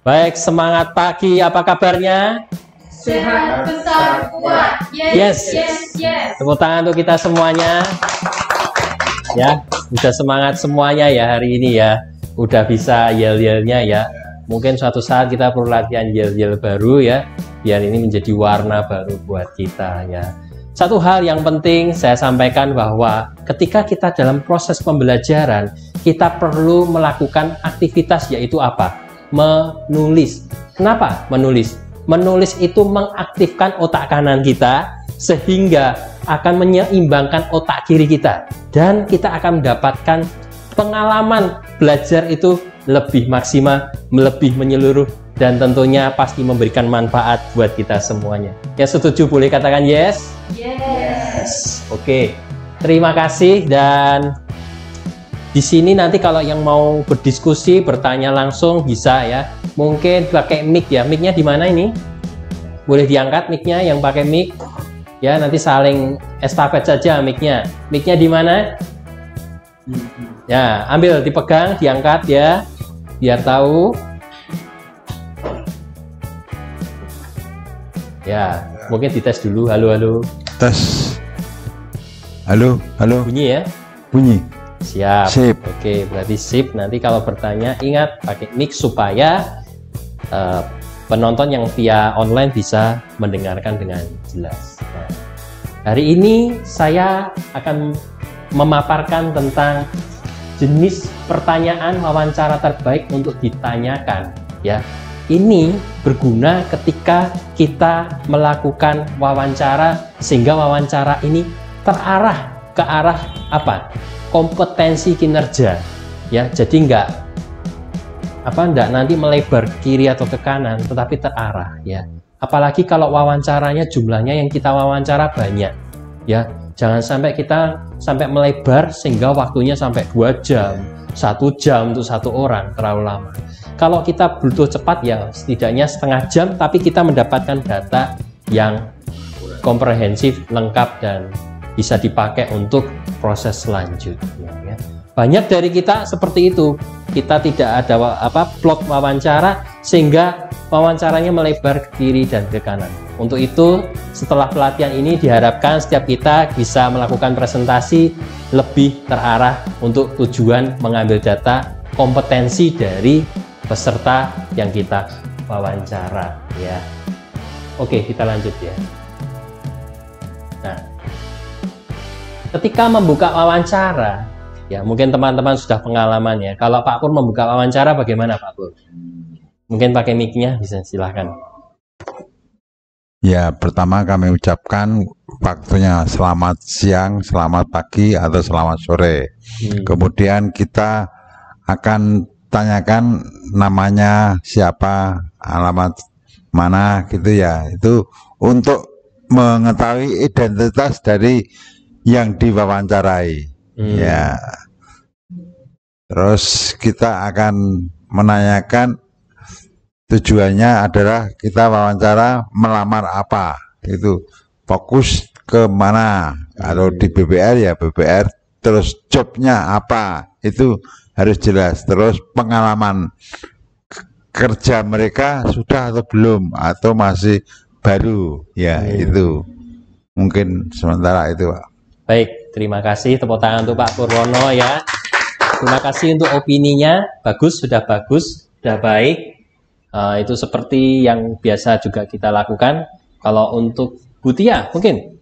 Baik, semangat pagi. Apa kabarnya? Sehat, besar, kuat. Yes. Tepuk tangan untuk kita semuanya. Ya, udah semangat semuanya ya hari ini ya. Udah bisa yel-yelnya ya. Mungkin suatu saat kita perlu latihan yel-yel baru ya, biar ini menjadi warna baru buat kita ya. Satu hal yang penting saya sampaikan bahwa ketika kita dalam proses pembelajaran, kita perlu melakukan aktivitas, yaitu apa? Menulis. Kenapa menulis? Menulis itu mengaktifkan otak kanan kita sehingga akan menyeimbangkan otak kiri kita, dan kita akan mendapatkan pengalaman belajar itu lebih maksimal, lebih menyeluruh, dan tentunya pasti memberikan manfaat buat kita semuanya. Yang setuju boleh katakan yes? Yes. Oke. Terima kasih, dan di sini nanti kalau yang mau berdiskusi, bertanya langsung bisa ya. Mungkin pakai mic ya. Mic-nya di mana ini? Boleh diangkat mic-nya yang pakai mic. Ya, nanti saling estafet saja mic-nya. Mic-nya di mana? Ya, ambil, dipegang, diangkat ya. Biar tahu. Ya, mungkin dites dulu. Halo, halo. Tes. Halo, halo. Bunyi ya? Bunyi. Siap. Sip. Oke, berarti sip. Nanti kalau bertanya ingat pakai mic supaya penonton yang via online bisa mendengarkan dengan jelas. Nah, hari ini saya akan memaparkan tentang jenis pertanyaan wawancara terbaik untuk ditanyakan ya. Ini berguna ketika kita melakukan wawancara sehingga wawancara ini terarah ke arah apa? Kompetensi kinerja ya. Jadi enggak nanti melebar kiri atau ke kanan, tetapi terarah ya. Apalagi kalau wawancaranya jumlahnya yang kita wawancara banyak ya. Jangan sampai kita melebar sehingga waktunya sampai 2 jam, 1 jam untuk satu orang, terlalu lama. Kalau kita butuh cepat ya setidaknya setengah jam, tapi kita mendapatkan data yang komprehensif, lengkap, dan bisa dipakai untuk proses selanjutnya ya. Banyak dari kita seperti itu. Kita tidak ada plot wawancara sehingga wawancaranya melebar ke kiri dan ke kanan. Untuk itu, setelah pelatihan ini diharapkan setiap kita bisa melakukan presentasi lebih terarah untuk tujuan mengambil data kompetensi dari peserta yang kita wawancara ya. Oke, kita lanjut ya. Nah, ketika membuka wawancara ya, mungkin teman-teman sudah pengalaman ya. Kalau Pak Pur membuka wawancara bagaimana Pak Pur? Mungkin pakai mic-nya, bisa silahkan. Ya, pertama kami ucapkan waktunya selamat siang, selamat pagi, atau selamat sore. Kemudian kita akan tanyakan namanya siapa, alamat mana gitu ya. Itu untuk mengetahui identitas dari yang diwawancarai. Ya. Terus kita akan menanyakan tujuannya adalah kita wawancara melamar apa, itu fokus ke mana. Kalau di BPR ya BPR, terus jobnya apa, itu harus jelas. Terus pengalaman kerja mereka sudah atau belum, atau masih baru ya. Itu mungkin sementara itu Pak. Baik, terima kasih. Tepuk tangan untuk Pak Purwono ya. Terima kasih untuk opininya. Bagus, sudah baik. Itu seperti yang biasa juga kita lakukan. Kalau untuk Bu Tia, mungkin?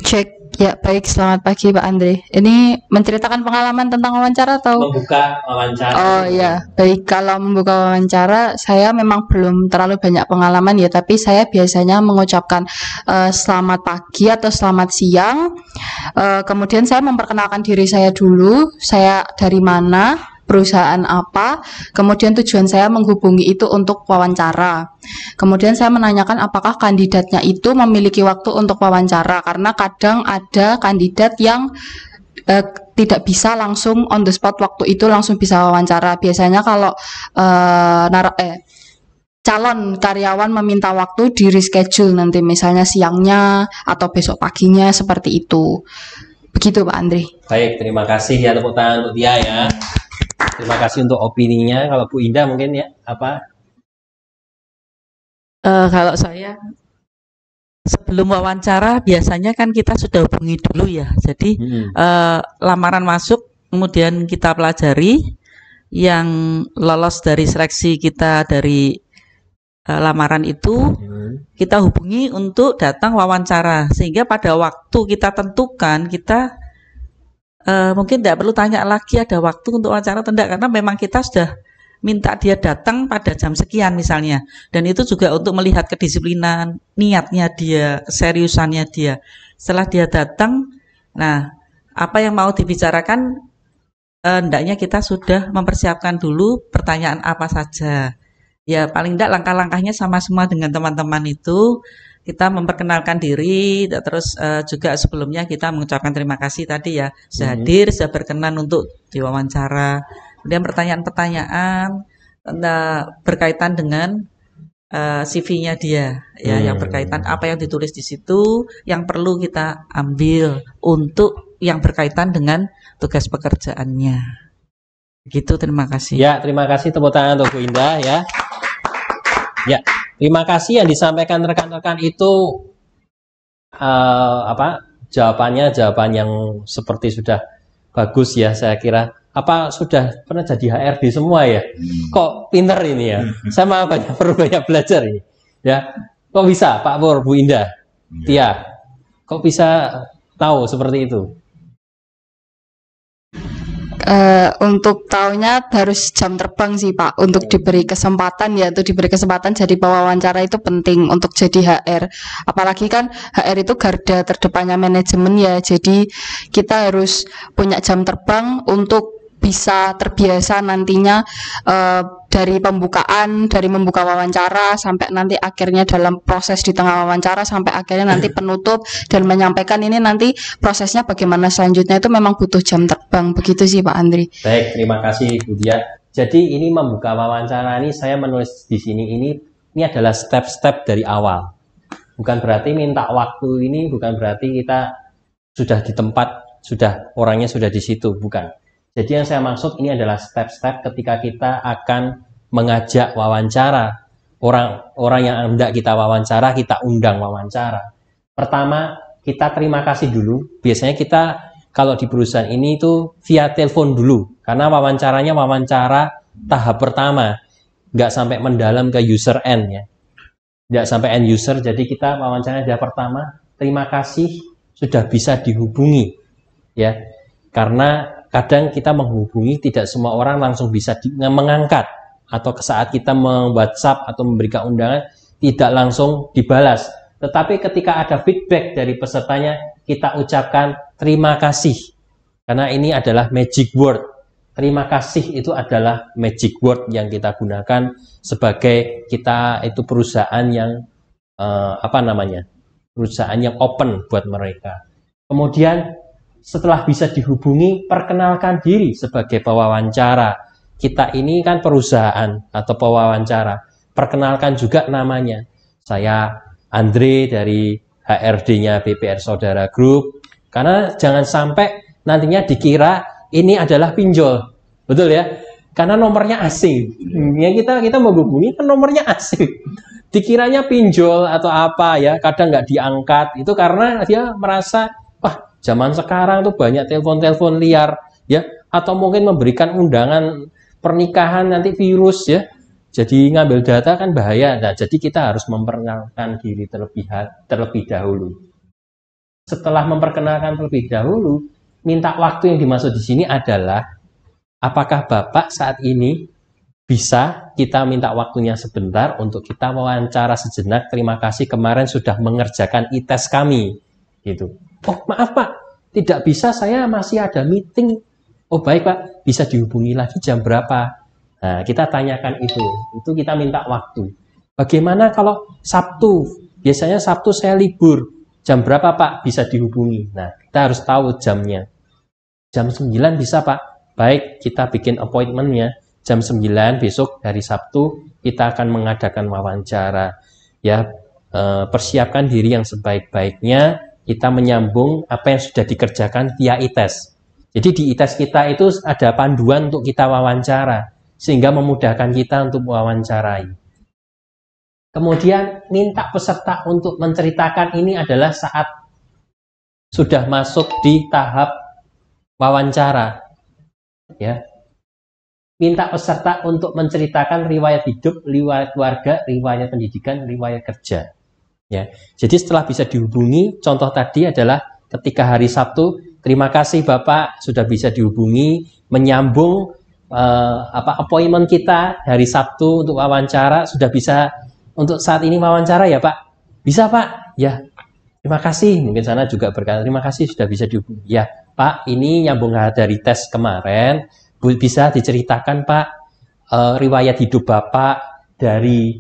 Cek. Ya, baik. Selamat pagi Pak Andre. Ini menceritakan pengalaman tentang wawancara atau? Membuka wawancara. Oh ya, baik. Kalau membuka wawancara, saya memang belum terlalu banyak pengalaman ya, tapi saya biasanya mengucapkan selamat pagi atau selamat siang. Kemudian saya memperkenalkan diri saya dulu, saya dari mana, perusahaan apa, kemudian tujuan saya menghubungi itu untuk wawancara. Kemudian saya menanyakan apakah kandidatnya itu memiliki waktu untuk wawancara, karena kadang ada kandidat yang tidak bisa langsung on the spot waktu itu langsung bisa wawancara. Biasanya kalau calon karyawan meminta waktu di reschedule nanti, misalnya siangnya atau besok paginya, seperti itu. Begitu Pak Andri. Baik, terima kasih ya, tepuk tangan untuk dia ya. Terima kasih untuk opininya. Kalau Bu Indah mungkin ya apa? Kalau saya sebelum wawancara biasanya kan kita sudah hubungi dulu ya. Jadi lamaran masuk, kemudian kita pelajari yang lolos dari seleksi kita dari lamaran itu, kita hubungi untuk datang wawancara. Sehingga pada waktu kita tentukan, kita mungkin tidak perlu tanya lagi ada waktu untuk wawancara atau tidak, karena memang kita sudah minta dia datang pada jam sekian misalnya, dan itu juga untuk melihat kedisiplinan, niatnya dia, keseriusannya dia. Setelah dia datang, nah apa yang mau dibicarakan, hendaknya kita sudah mempersiapkan dulu pertanyaan apa saja. Ya paling tidak langkah-langkahnya sama semua dengan teman-teman itu. Kita memperkenalkan diri, terus juga sebelumnya kita mengucapkan terima kasih tadi ya, sudah hadir, sudah berkenan untuk diwawancara. Kemudian pertanyaan-pertanyaan berkaitan dengan CV-nya dia, ya, yang berkaitan apa yang ditulis di situ, yang perlu kita ambil untuk yang berkaitan dengan tugas pekerjaannya. Gitu, terima kasih. Ya, terima kasih, tepuk tangan untuk Bu Indah ya. Ya, terima kasih yang disampaikan rekan-rekan itu jawaban yang seperti sudah bagus ya, saya kira. Apa sudah pernah jadi HRD semua ya? Kok pinter ini ya? Saya perlu banyak belajar ini. Ya, kok bisa Pak Pur, Bu Indah, Tia? Kok bisa tahu seperti itu? Untuk taunya harus jam terbang sih Pak, untuk diberi kesempatan ya, untuk diberi kesempatan jadi pewawancara itu penting untuk jadi HR. Apalagi kan HR itu garda terdepannya manajemen ya, jadi kita harus punya jam terbang untuk bisa terbiasa nantinya dari pembukaan, dari membuka wawancara sampai nanti akhirnya dalam proses di tengah wawancara sampai akhirnya nanti penutup dan menyampaikan ini nanti prosesnya bagaimana selanjutnya, itu memang butuh jam terbang. Begitu sih Pak Andri. Baik, terima kasih Bu Dia. Jadi ini membuka wawancara ini saya menulis di sini ini adalah step-step dari awal. Bukan berarti minta waktu ini, bukan berarti kita sudah di tempat, sudah orangnya sudah di situ, bukan. Jadi yang saya maksud ini adalah step-step ketika kita akan mengajak wawancara. Orang yang hendak kita wawancara, kita undang wawancara. Pertama, kita terima kasih dulu. Biasanya kita kalau di perusahaan ini itu via telepon dulu. Karena wawancaranya wawancara tahap pertama. Nggak sampai mendalam ke user end ya. Nggak sampai end user, jadi kita wawancaranya tahap pertama. Terima kasih sudah bisa dihubungi. Ya, karena kadang kita menghubungi, tidak semua orang langsung bisa mengangkat, atau saat kita WhatsApp atau memberikan undangan tidak langsung dibalas. Tetapi ketika ada feedback dari pesertanya, kita ucapkan terima kasih, karena ini adalah magic word. Terima kasih itu adalah magic word yang kita gunakan sebagai kita itu perusahaan yang perusahaan yang open buat mereka. Kemudian setelah bisa dihubungi, perkenalkan diri sebagai pewawancara. Kita ini kan perusahaan atau pewawancara. Perkenalkan juga namanya. Saya Andre dari HRD-nya BPR Saudara Group. Karena jangan sampai nantinya dikira ini adalah pinjol. Betul ya? Karena nomornya asing. Ya kita menghubungi kan nomornya asing. Dikiranya pinjol atau apa ya, kadang nggak diangkat. Itu karena dia merasa zaman sekarang tuh banyak telepon-telepon liar ya, atau mungkin memberikan undangan pernikahan nanti virus ya. Jadi ngambil data kan bahaya. Nah, jadi kita harus memperkenalkan diri terlebih dahulu. Setelah memperkenalkan terlebih dahulu, minta waktu yang dimaksud di sini adalah apakah Bapak saat ini bisa kita minta waktunya sebentar untuk kita wawancara sejenak. Terima kasih kemarin sudah mengerjakan e-test kami gitu. Oh maaf Pak, tidak bisa, saya masih ada meeting. Oh baik Pak, bisa dihubungi lagi jam berapa? Nah kita tanyakan itu kita minta waktu. Bagaimana kalau Sabtu? Biasanya Sabtu saya libur, jam berapa Pak bisa dihubungi? Nah kita harus tahu jamnya. Jam 9 bisa Pak? Baik, kita bikin appointment-nya. Jam 9 besok hari Sabtu kita akan mengadakan wawancara. Ya, persiapkan diri yang sebaik-baiknya. Kita menyambung apa yang sudah dikerjakan via e-test. Jadi di ITES kita itu ada panduan untuk kita wawancara, sehingga memudahkan kita untuk mewawancarai. Kemudian minta peserta untuk menceritakan ini adalah saat sudah masuk di tahap wawancara. Ya. Minta peserta untuk menceritakan riwayat hidup, riwayat keluarga, riwayat pendidikan, riwayat kerja. Ya. Jadi setelah bisa dihubungi, contoh tadi adalah ketika hari Sabtu, terima kasih Bapak sudah bisa dihubungi, menyambung appointment kita hari Sabtu untuk wawancara, sudah bisa untuk saat ini wawancara ya Pak? Bisa Pak? Ya, terima kasih. Mungkin sana juga berkata, terima kasih sudah bisa dihubungi. Ya Pak, ini nyambung dari tes kemarin, bisa diceritakan Pak riwayat hidup Bapak dari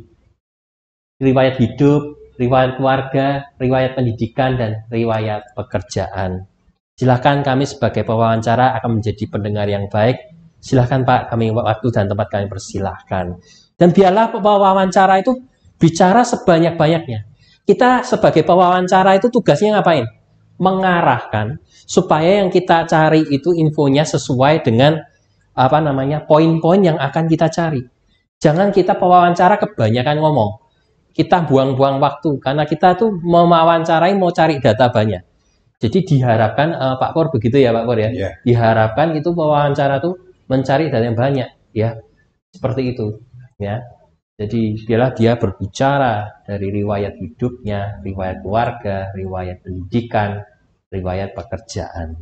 riwayat hidup, riwayat keluarga, riwayat pendidikan, dan riwayat pekerjaan. Silakan kami sebagai pewawancara akan menjadi pendengar yang baik. Silakan Pak, kami waktu dan tempat kami persilahkan. Dan biarlah pewawancara itu bicara sebanyak-banyaknya. Kita sebagai pewawancara itu tugasnya ngapain? Mengarahkan supaya yang kita cari itu infonya sesuai dengan poin-poin yang akan kita cari. Jangan kita pewawancara kebanyakan ngomong. Kita buang-buang waktu karena kita tuh mau mewawancarai, mau cari data banyak. Jadi diharapkan Pak Pur begitu ya Pak Pur ya. Yeah. Diharapkan itu pewawancara tuh mencari data yang banyak ya. Seperti itu ya. Jadi biarlah dia berbicara dari riwayat hidupnya, riwayat keluarga, riwayat pendidikan, riwayat pekerjaan.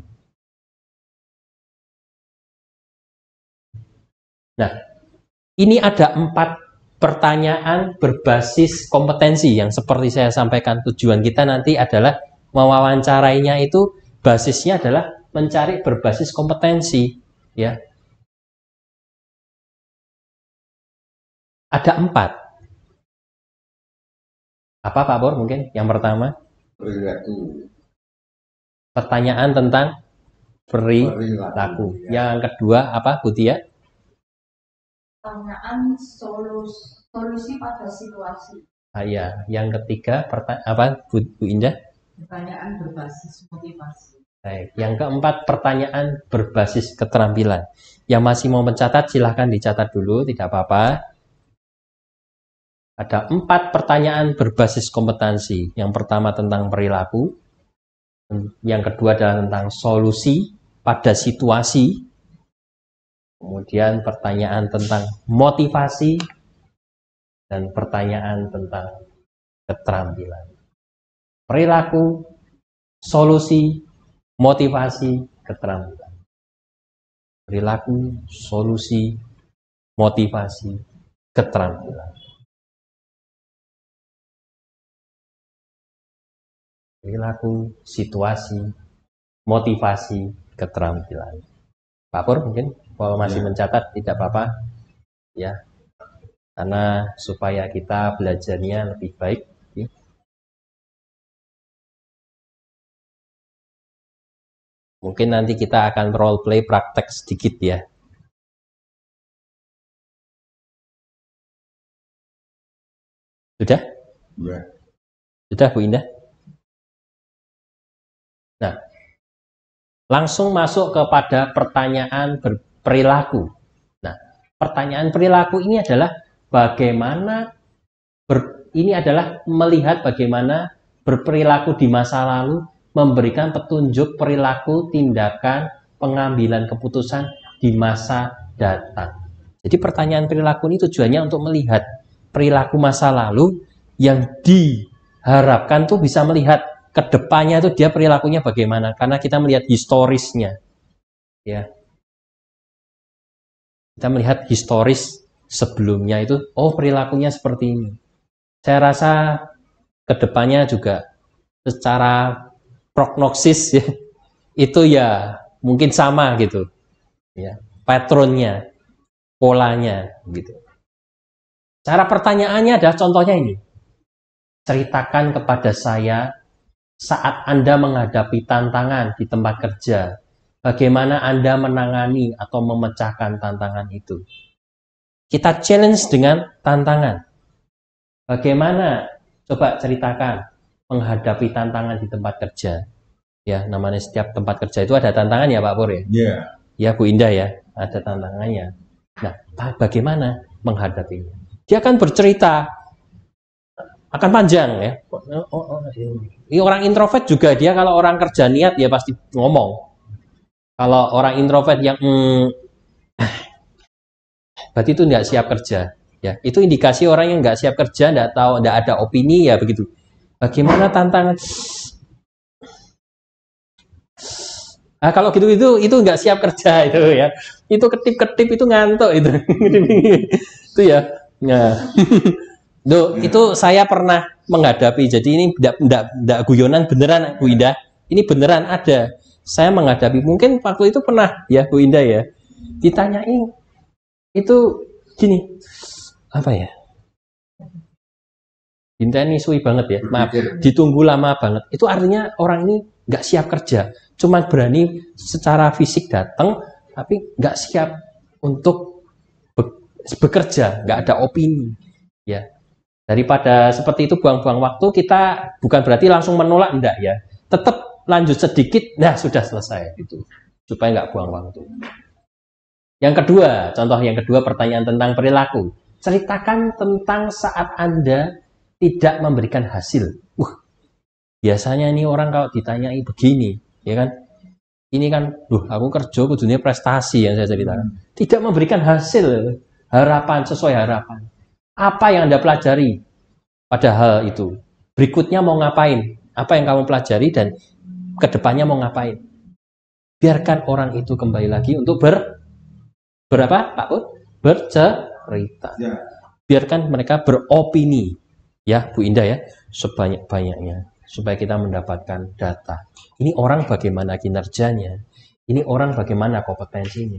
Nah, ini ada 4 pertanyaan berbasis kompetensi yang seperti saya sampaikan, tujuan kita nanti adalah mewawancarainya itu basisnya adalah mencari berbasis kompetensi ya. Ada 4. Apa Pak Bor mungkin? Yang pertama perilaku. Pertanyaan tentang perilaku. Ya. Yang kedua apa Bu Tia? Pertanyaan solusi pada situasi. Ya. Yang ketiga apa Bu Indah? Pertanyaan berbasis motivasi. Baik. Yang keempat pertanyaan berbasis keterampilan. Yang masih mau mencatat silahkan dicatat dulu, tidak apa-apa. Ada 4 pertanyaan berbasis kompetensi. Yang pertama tentang perilaku. Yang kedua adalah tentang solusi pada situasi. Kemudian pertanyaan tentang motivasi. Dan pertanyaan tentang keterampilan. Perilaku, solusi, motivasi, keterampilan. Perilaku, solusi, motivasi, keterampilan. Perilaku, situasi, motivasi, keterampilan. Pak Pur mungkin kalau masih mencatat tidak apa-apa ya, karena supaya kita belajarnya lebih baik. Mungkin nanti kita akan role play praktek sedikit ya. Sudah? Sudah Bu Indah? Nah, langsung masuk kepada pertanyaan perilaku. Nah, pertanyaan perilaku ini adalah bagaimana ini adalah melihat bagaimana berperilaku di masa lalu, memberikan petunjuk perilaku, tindakan, pengambilan keputusan di masa datang. Jadi pertanyaan perilaku ini tujuannya untuk melihat perilaku masa lalu yang diharapkan tuh bisa melihat ke depannya itu dia perilakunya bagaimana, karena kita melihat historisnya ya, kita melihat historis sebelumnya itu, oh perilakunya seperti ini. Saya rasa ke depannya juga secara prognosis ya, itu ya mungkin sama gitu ya, patternnya, polanya gitu. Cara pertanyaannya adalah contohnya ini, ceritakan kepada saya saat Anda menghadapi tantangan di tempat kerja, bagaimana Anda menangani atau memecahkan tantangan itu. Kita challenge dengan tantangan. Bagaimana? Coba ceritakan menghadapi tantangan di tempat kerja. Ya, namanya setiap tempat kerja itu ada tantangan ya Pak Pur ya? Iya. Ya Bu Indah ya, ada tantangannya. Nah, bagaimana menghadapinya? Dia akan bercerita, akan panjang ya. Ini orang introvert juga dia kalau orang kerja niat ya pasti ngomong. Kalau orang introvert yang berarti itu nggak siap kerja. Ya, itu indikasi orang yang nggak siap kerja, nggak tahu, nggak ada opini ya begitu. Bagaimana tantangan? Nah, kalau gitu itu nggak siap kerja itu ya. Itu ketip-ketip itu ngantuk itu. Itu ya. Nah. Duh, itu saya pernah menghadapi. Jadi ini tidak guyonan, beneran Bu Indah. Ini beneran ada. Saya menghadapi, mungkin waktu itu pernah ya Bu Indah ya. Ditanyain itu gini. Apa ya? Inteni suwi banget ya. Maaf, ditunggu lama banget. Itu artinya orang ini nggak siap kerja. Cuma berani secara fisik datang, tapi nggak siap untuk bekerja, nggak ada opini. Ya, daripada seperti itu buang-buang waktu, kita bukan berarti langsung menolak, enggak ya. Tetap lanjut sedikit, nah sudah selesai itu, supaya nggak buang waktu. Yang kedua, contoh yang kedua, pertanyaan tentang perilaku. Ceritakan tentang saat Anda tidak memberikan hasil. Biasanya ini orang kalau ditanyai begini, ya kan? Ini kan, aku kerja kudunya prestasi yang saya ceritakan. Tidak memberikan hasil, harapan sesuai harapan. Apa yang Anda pelajari pada hal itu? Berikutnya mau ngapain? Apa yang kamu pelajari dan kedepannya mau ngapain? Biarkan orang itu kembali lagi untuk berapa, Pak Put? Bercerita. Biarkan mereka beropini, ya Bu Indah ya, sebanyak-banyaknya. Supaya kita mendapatkan data. Ini orang bagaimana kinerjanya, ini orang bagaimana kompetensinya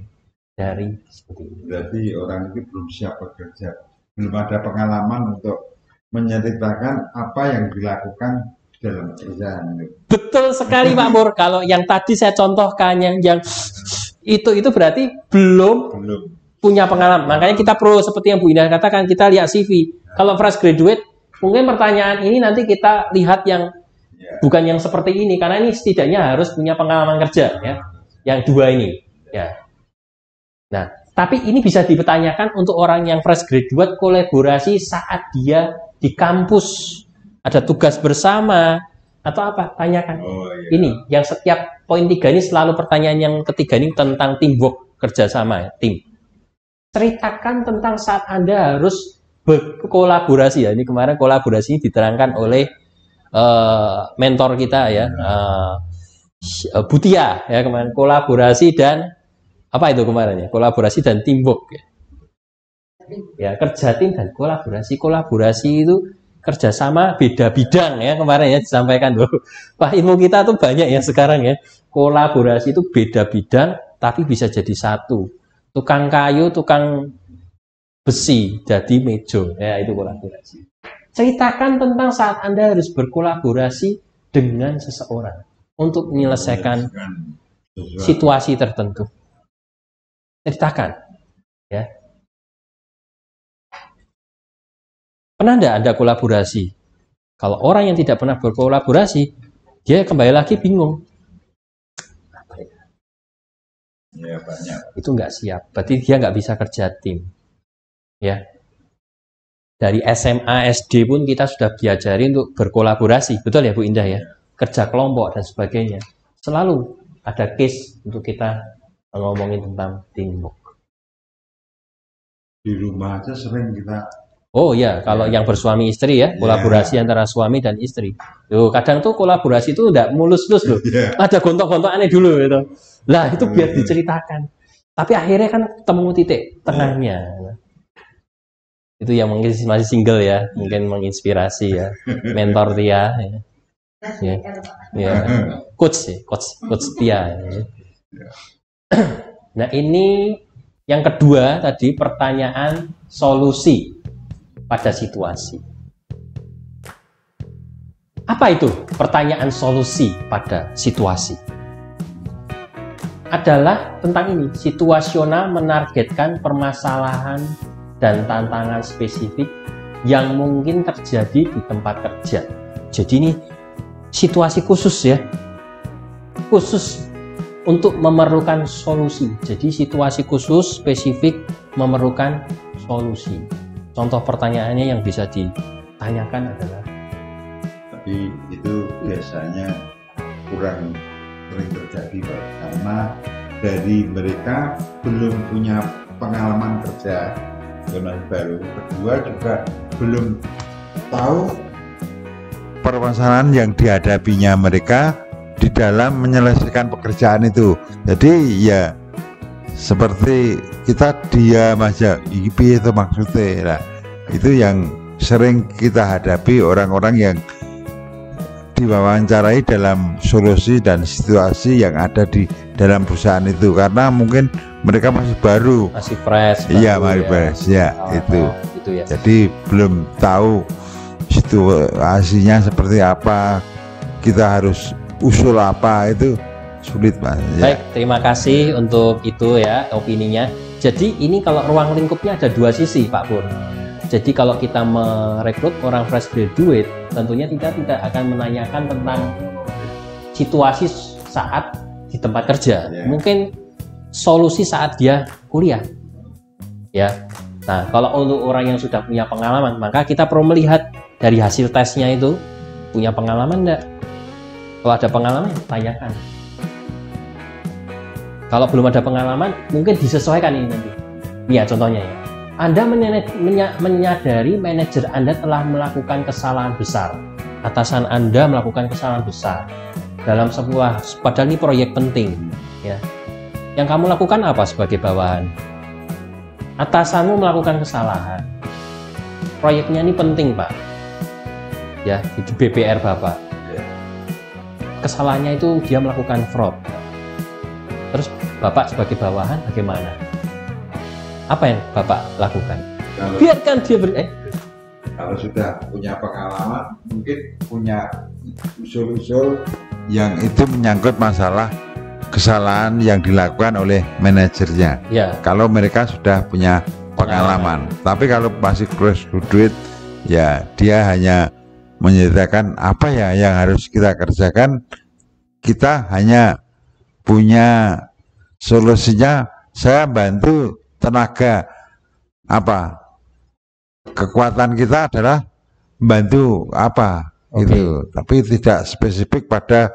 dari seperti ini. Berarti orang itu belum siap bekerja, belum ada pengalaman untuk menceritakan apa yang dilakukan dalam pekerjaan. Betul sekali Pak Pur. Kalau yang tadi saya contohkan yang itu berarti belum punya pengalaman. Makanya kita perlu seperti yang Bu Indah katakan, kita lihat CV. Kalau fresh graduate, mungkin pertanyaan ini nanti kita lihat yang bukan yang seperti ini, karena ini setidaknya harus punya pengalaman kerja ya. Yang dua ini ya. Nah, tapi ini bisa dipertanyakan untuk orang yang fresh graduate, kolaborasi saat dia di kampus, ada tugas bersama atau apa, tanyakan. Ini yang setiap poin 3 ini selalu pertanyaan yang ketiga ini tentang teamwork, kerjasama ya, tim. Ceritakan tentang saat Anda harus berkolaborasi ya. Ini kemarin kolaborasi diterangkan oleh mentor kita ya, Butia ya, kemarin kolaborasi dan apa itu kemarin ya, kolaborasi dan teamwork ya. Ya, kerja tim dan kolaborasi. Kolaborasi itu kerjasama beda bidang ya, kemarin ya disampaikan loh. Wah, ilmu kita tuh banyak ya sekarang ya. Kolaborasi itu beda bidang tapi bisa jadi satu. Tukang kayu, tukang besi jadi meja ya, itu kolaborasi. Ceritakan tentang saat Anda harus berkolaborasi dengan seseorang untuk menyelesaikan situasi tertentu. Ceritakan, ya. Pernah enggak Anda kolaborasi? Kalau orang yang tidak pernah berkolaborasi, dia kembali lagi bingung. Ya, banyak. Itu enggak siap, berarti dia enggak bisa kerja tim, ya. Dari SMA, SD pun kita sudah diajari untuk berkolaborasi, betul ya Bu Indah ya? Kerja kelompok dan sebagainya. Selalu ada case untuk kita ngomongin tentang teamwork. Di rumah aja sering kita. Oh ya, kalau yang bersuami istri ya, kolaborasi antara suami dan istri. Loh, kadang tuh kolaborasi itu enggak mulus-mulus loh. Ada gontok-gontokannya dulu gitu. Lah, itu biar diceritakan. Tapi akhirnya kan temu titik tengahnya. Itu yang mungkin masih single ya, mungkin menginspirasi ya, mentor dia ya. Coach Tia ya. Nah, ini yang kedua tadi, pertanyaan solusi pada situasi. Apa itu pertanyaan solusi pada situasi? Adalah tentang ini, situasional, menargetkan permasalahan dan tantangan spesifik yang mungkin terjadi di tempat kerja. Jadi ini situasi khusus ya. khusus untuk memerlukan solusi. Jadi situasi khusus spesifik memerlukan solusi. Contoh pertanyaannya yang bisa ditanyakan adalah, tapi itu biasanya kurang sering terjadi Pak, karena dari mereka belum punya pengalaman kerja yang baru, kedua juga belum tahu permasalahan yang dihadapinya mereka di dalam menyelesaikan pekerjaan itu. Jadi ya seperti kita diam aja, IP itu maksudnya. Nah, itu yang sering kita hadapi orang-orang yang diwawancarai dalam solusi dan situasi yang ada di dalam perusahaan itu, karena mungkin mereka masih baru, masih fresh. Iya, masih fresh ya, itu ya. Jadi belum tahu situasinya seperti apa, kita harus usul apa, itu sulit Mas. Baik, terima kasih untuk itu ya opininya. Jadi ini kalau ruang lingkupnya ada dua sisi Pak Pur. Jadi kalau kita merekrut orang fresh graduate, tentunya kita tidak akan menanyakan tentang situasi saat di tempat kerja. Mungkin solusi saat dia kuliah. Ya. Nah, kalau untuk orang yang sudah punya pengalaman, maka kita perlu melihat dari hasil tesnya itu punya pengalaman enggak? Kalau ada pengalaman, tanyakan. Kalau belum ada pengalaman, mungkin disesuaikan ini nanti. Iya, contohnya ya. Anda menyadari manajer Anda telah melakukan kesalahan besar. Atasan Anda melakukan kesalahan besar dalam sebuah, padahal ini proyek penting, ya. Yang kamu lakukan apa sebagai bawahan? Atasanmu melakukan kesalahan. Proyeknya ini penting, Pak. Ya, di BPR Bapak. Kesalahannya itu dia melakukan fraud. Terus Bapak sebagai bawahan bagaimana? Apa yang Bapak lakukan? Biarkan dia kalau sudah punya pengalaman, mungkin punya usul-usul yang itu menyangkut masalah kesalahan yang dilakukan oleh manajernya. Ya. Kalau mereka sudah punya pengalaman. Tapi kalau masih fresh graduate, ya dia hanya menyatakan apa ya yang harus kita kerjakan. Kita hanya punya solusinya, saya bantu tenaga apa, kekuatan kita adalah membantu apa, itu, tapi tidak spesifik pada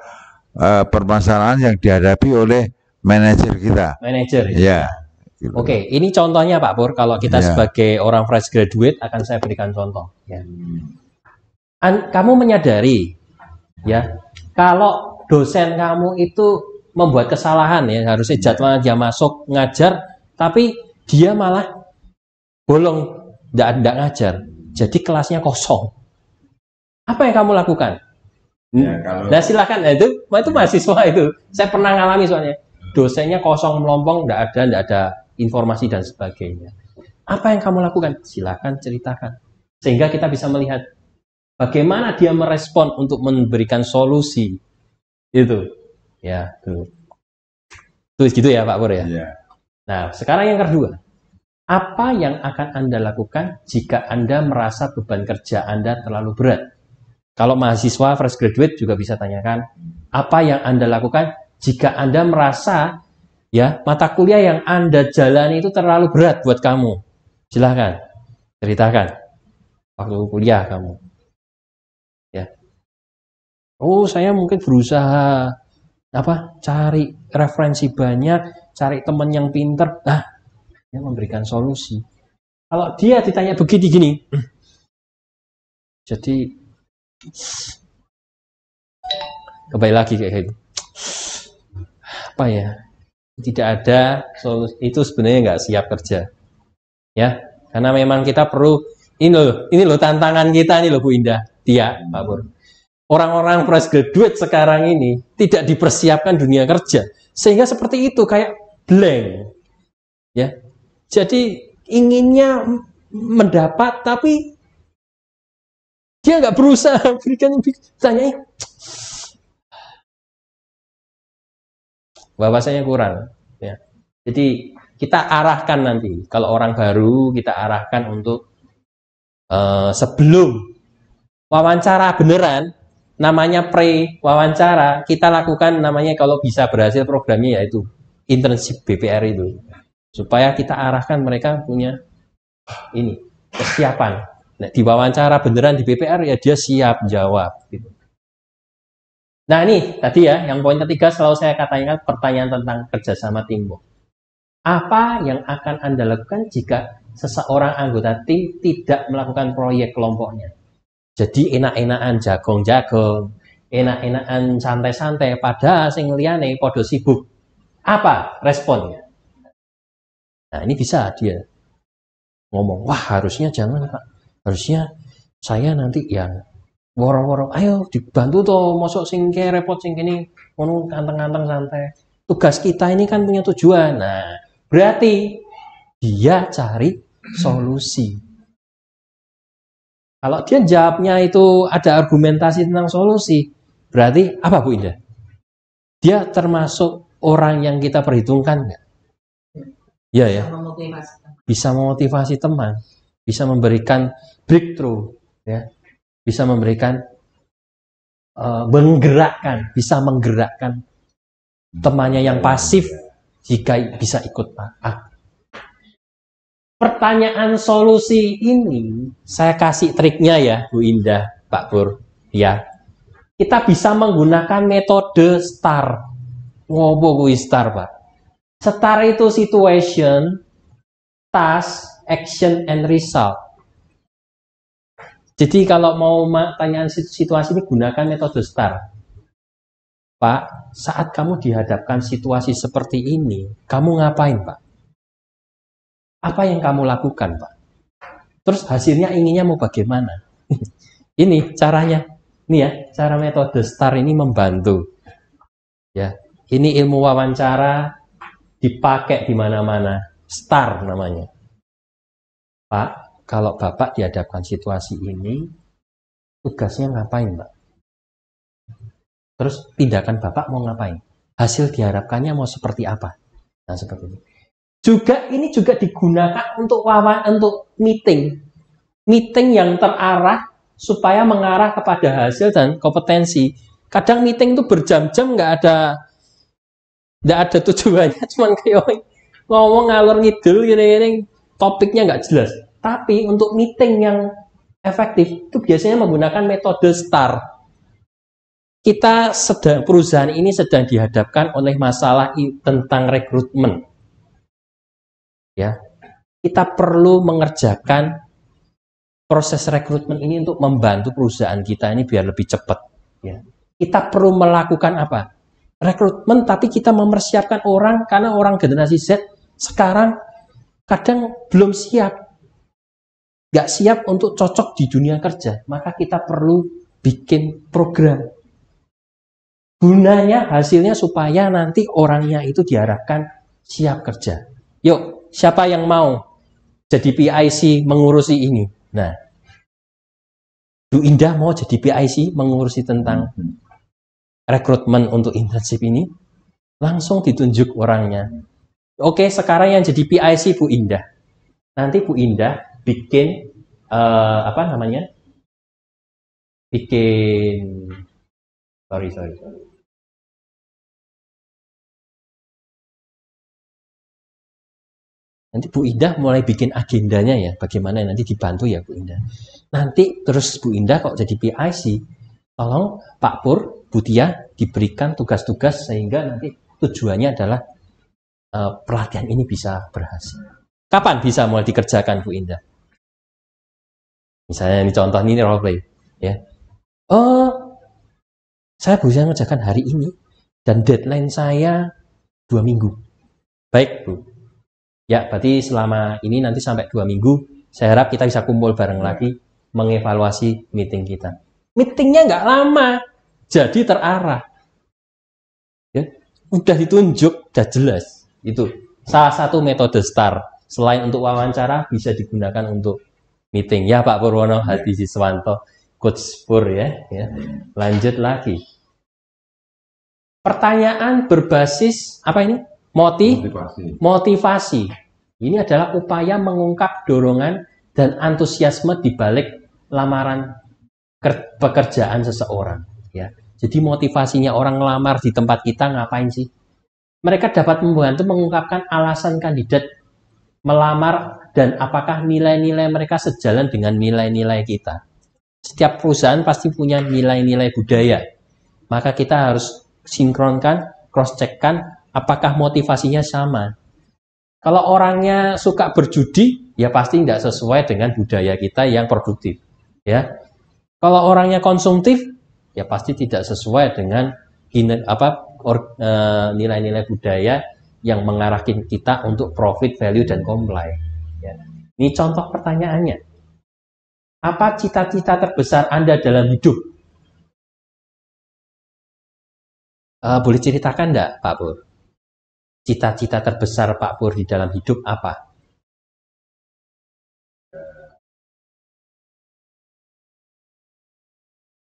permasalahan yang dihadapi oleh manajer kita. Manajer. Ya. Gitu. Oke, ini contohnya Pak Pur. Kalau kita sebagai orang fresh graduate akan saya berikan contoh. Ya. Kamu menyadari, ya, kalau dosen kamu itu membuat kesalahan, ya, harusnya jadwalnya dia masuk ngajar, tapi dia malah bolong, tidak ngajar, jadi kelasnya kosong. Apa yang kamu lakukan? Nah silakan, itu mahasiswa itu. Saya pernah ngalami soalnya, dosennya kosong melompong, tidak ada informasi dan sebagainya. Apa yang kamu lakukan? Silakan ceritakan, sehingga kita bisa melihat bagaimana dia merespon untuk memberikan solusi. Itu, ya, tuh gitu ya Pak Pur ya. Nah, sekarang yang kedua, apa yang akan Anda lakukan jika Anda merasa beban kerja Anda terlalu berat? Kalau mahasiswa fresh graduate juga bisa tanyakan, apa yang Anda lakukan jika Anda merasa ya mata kuliah yang Anda jalani itu terlalu berat buat kamu? Silahkan ceritakan waktu kuliah kamu. Ya. Oh, saya mungkin berusaha cari referensi banyak, cari teman yang pinter, dia memberikan solusi. Kalau dia ditanya begini gini, jadi kembali lagi kayak gitu. Apa ya? Tidak ada solusi, itu sebenarnya nggak siap kerja, ya. Karena memang kita perlu ini loh tantangan kita nih loh Bu Indah, Tia, Pak Pur. Orang-orang fresh graduate sekarang ini tidak dipersiapkan dunia kerja, sehingga seperti itu kayak blank, ya. Jadi inginnya mendapat, tapi dia nggak berusaha berikan, tanyain, bahwasanya kurang, ya. Jadi kita arahkan nanti, kalau orang baru kita arahkan untuk sebelum wawancara beneran. namanya pre-wawancara, kita lakukan namanya kalau bisa berhasil programnya yaitu internship BPR itu. Supaya kita arahkan mereka punya ini, kesiapan. Nah, di wawancara beneran di BPR ya dia siap jawab. Gitu. Nah ini tadi ya, yang poin ketiga selalu saya katakan pertanyaan tentang kerjasama teamwork. Apa yang akan Anda lakukan jika seseorang anggota tim tidak melakukan proyek kelompoknya? Jadi enak-enakan jagong-jagong, enak-enakan santai-santai, padahal sing liyane padha sibuk. Apa responnya? Nah ini bisa dia ngomong, wah harusnya jangan Pak, harusnya saya nanti yang woro-woro, ayo dibantu toh, mosok sing repot sing kene ngono anteng-anteng santai. Tugas kita ini kan punya tujuan. Nah, berarti dia cari solusi. Kalau dia jawabnya itu ada argumentasi tentang solusi, berarti apa Bu Indah? Dia termasuk orang yang kita perhitungkan nggak? Iya ya. Bisa memotivasi teman, bisa memberikan breakthrough, ya. Bisa memberikan bisa menggerakkan temannya yang pasif jika bisa ikut taat. Pertanyaan solusi ini saya kasih triknya ya Bu Indah, Pak Pur, ya. Kita bisa menggunakan metode STAR. Ngopo kuwi STAR, Pak? STAR itu situation, task, action, and result. Jadi kalau mau tanyaan situasi ini gunakan metode STAR. Pak, saat kamu dihadapkan situasi seperti ini, kamu ngapain, Pak? Apa yang kamu lakukan, Pak? Terus hasilnya inginnya mau bagaimana? Ini caranya. Ini ya, cara metode STAR ini membantu. Ya, ini ilmu wawancara dipakai di mana-mana. STAR namanya. Pak, kalau Bapak dihadapkan situasi ini, tugasnya ngapain, Pak? Terus tindakan Bapak mau ngapain? Hasil diharapkannya mau seperti apa? Nah, seperti ini. Ini juga digunakan untuk meeting. Meeting yang terarah supaya mengarah kepada hasil dan kompetensi. Kadang meeting itu berjam-jam nggak ada tujuannya, cuman kayak ngomong ngalor ngidul gini-gini, topiknya nggak jelas. Tapi untuk meeting yang efektif itu biasanya menggunakan metode STAR. Perusahaan ini sedang dihadapkan oleh masalah tentang rekrutmen. Ya, kita perlu mengerjakan proses rekrutmen ini untuk membantu perusahaan kita ini biar lebih cepat. Ya. Kita perlu melakukan apa? Rekrutmen, tapi kita mempersiapkan orang karena orang generasi Z sekarang kadang belum siap. Nggak siap untuk cocok di dunia kerja, maka kita perlu bikin program. Gunanya, hasilnya supaya nanti orangnya itu diharapkan siap kerja. Yuk, siapa yang mau jadi PIC mengurusi ini? Nah, Bu Indah mau jadi PIC mengurusi tentang rekrutmen untuk internship ini? Langsung ditunjuk orangnya. Oke, sekarang yang jadi PIC Bu Indah. Nanti Bu Indah bikin sorry. Nanti Bu Indah mulai bikin agendanya ya, bagaimana nanti dibantu ya Bu Indah. Nanti terus Bu Indah kok jadi PIC, tolong Pak Pur, Bu Tia diberikan tugas-tugas sehingga nanti tujuannya adalah pelatihan ini bisa berhasil. Kapan bisa mulai dikerjakan Bu Indah? Misalnya ini contoh ini role play, ya. Saya bisa mengerjakan hari ini dan deadline saya 2 minggu. Baik Bu. Ya, berarti selama ini nanti sampai 2 minggu, saya harap kita bisa kumpul bareng lagi mengevaluasi meeting kita. Meetingnya nggak lama, jadi terarah. Ya, udah ditunjuk, udah jelas. Itu salah satu metode STAR. Selain untuk wawancara, bisa digunakan untuk meeting. Ya Pak Purwono Hadi Siswanto, Coach Pur ya. Lanjut lagi. Pertanyaan berbasis apa ini? Motivasi. Ini adalah upaya mengungkap dorongan dan antusiasme di balik lamaran pekerjaan seseorang. ya. Jadi motivasinya orang ngelamar di tempat kita ngapain sih? Mereka dapat membantu mengungkapkan alasan kandidat melamar dan apakah nilai-nilai mereka sejalan dengan nilai-nilai kita. Setiap perusahaan pasti punya nilai-nilai budaya. Maka kita harus sinkronkan, cross-check-kan apakah motivasinya sama. Kalau orangnya suka berjudi, ya pasti tidak sesuai dengan budaya kita yang produktif. Ya. Kalau orangnya konsumtif, ya pasti tidak sesuai dengan nilai-nilai budaya yang mengarahkan kita untuk profit, value, dan comply. Ya. Ini contoh pertanyaannya. Apa cita-cita terbesar Anda dalam hidup? Boleh ceritakan enggak, Pak Pur? Cita-cita terbesar Pak Pur di dalam hidup apa?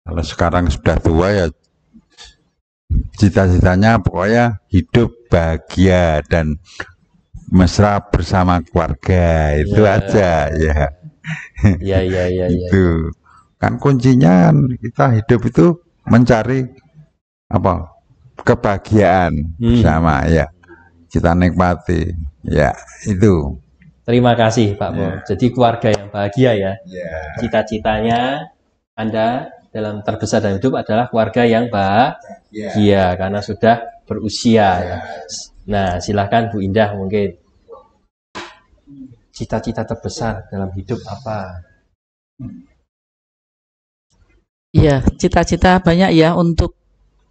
Kalau sekarang sudah tua ya cita-citanya pokoknya hidup bahagia dan mesra bersama keluarga, itu aja ya. Ya. Itu kan kuncinya kita hidup itu mencari apa? Kebahagiaan bersama ya. Kita nikmati ya itu. Terima kasih Pak Pur. Jadi keluarga yang bahagia ya. Cita-citanya Anda dalam terbesar dalam hidup adalah keluarga yang bahagia karena sudah berusia ya. Nah, silakan Bu Indah mungkin. Cita-cita terbesar dalam hidup apa? Iya, cita-cita banyak ya untuk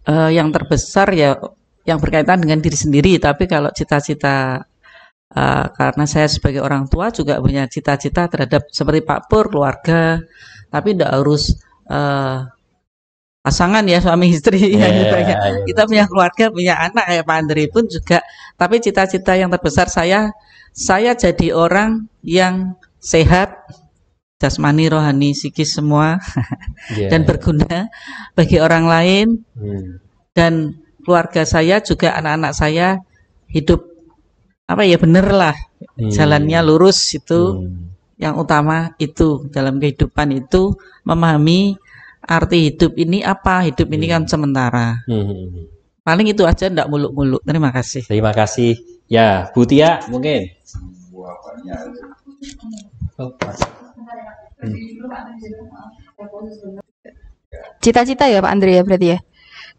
yang terbesar ya yang berkaitan dengan diri sendiri. Tapi kalau cita-cita karena saya sebagai orang tua juga punya cita-cita terhadap seperti Pak Pur, keluarga. Tapi tidak harus pasangan ya, suami istri. Kita punya keluarga, punya anak kayak Pak Andri pun juga. Tapi cita-cita yang terbesar saya jadi orang yang sehat, jasmani, rohani, psikis semua, dan berguna bagi orang lain. Dan keluarga saya juga anak-anak saya hidup bener lah, jalannya lurus itu. Yang utama itu dalam kehidupan itu memahami arti hidup ini apa. Hidup ini kan sementara. Paling itu aja, enggak muluk-muluk. Terima kasih. Terima kasih. Ya, Bu Tia mungkin. Cita-cita ya Pak Andri ya berarti ya.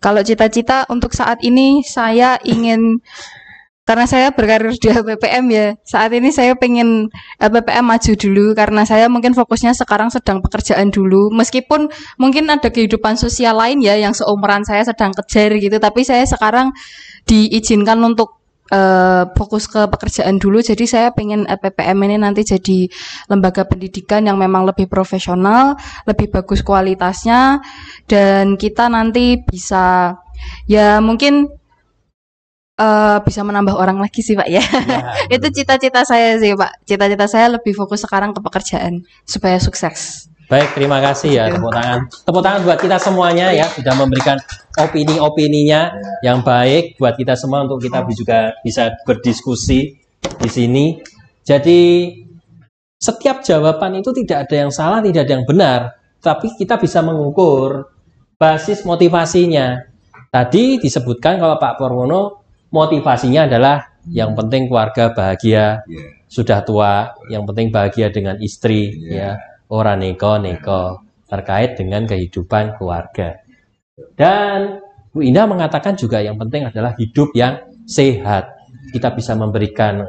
Kalau cita-cita untuk saat ini saya ingin, karena saya berkarir di LPPM ya, saat ini saya pengen LPPM maju dulu karena saya mungkin fokusnya sekarang sedang pekerjaan dulu. Meskipun mungkin ada kehidupan sosial lain ya yang seumuran saya sedang kejar gitu, tapi saya sekarang diizinkan untuk fokus ke pekerjaan dulu. Jadi saya pengen LPPM ini nanti jadi lembaga pendidikan yang memang lebih profesional, lebih bagus kualitasnya, dan kita nanti bisa ya mungkin bisa menambah orang lagi sih Pak ya. Itu cita-cita saya sih Pak. Cita-cita saya lebih fokus sekarang ke pekerjaan supaya sukses. Baik, terima kasih ya, tepuk tangan. Tepuk tangan buat kita semuanya ya, sudah memberikan opini-opininya yang baik buat kita semua untuk kita juga bisa berdiskusi di sini. Jadi setiap jawaban itu tidak ada yang salah, tidak ada yang benar, tapi kita bisa mengukur basis motivasinya. Tadi disebutkan kalau Pak Purwono motivasinya adalah yang penting keluarga bahagia, sudah tua, yang penting bahagia dengan istri ya. Orang neko-neko terkait dengan kehidupan keluarga. Dan Bu Indah mengatakan juga yang penting adalah hidup yang sehat. Kita bisa memberikan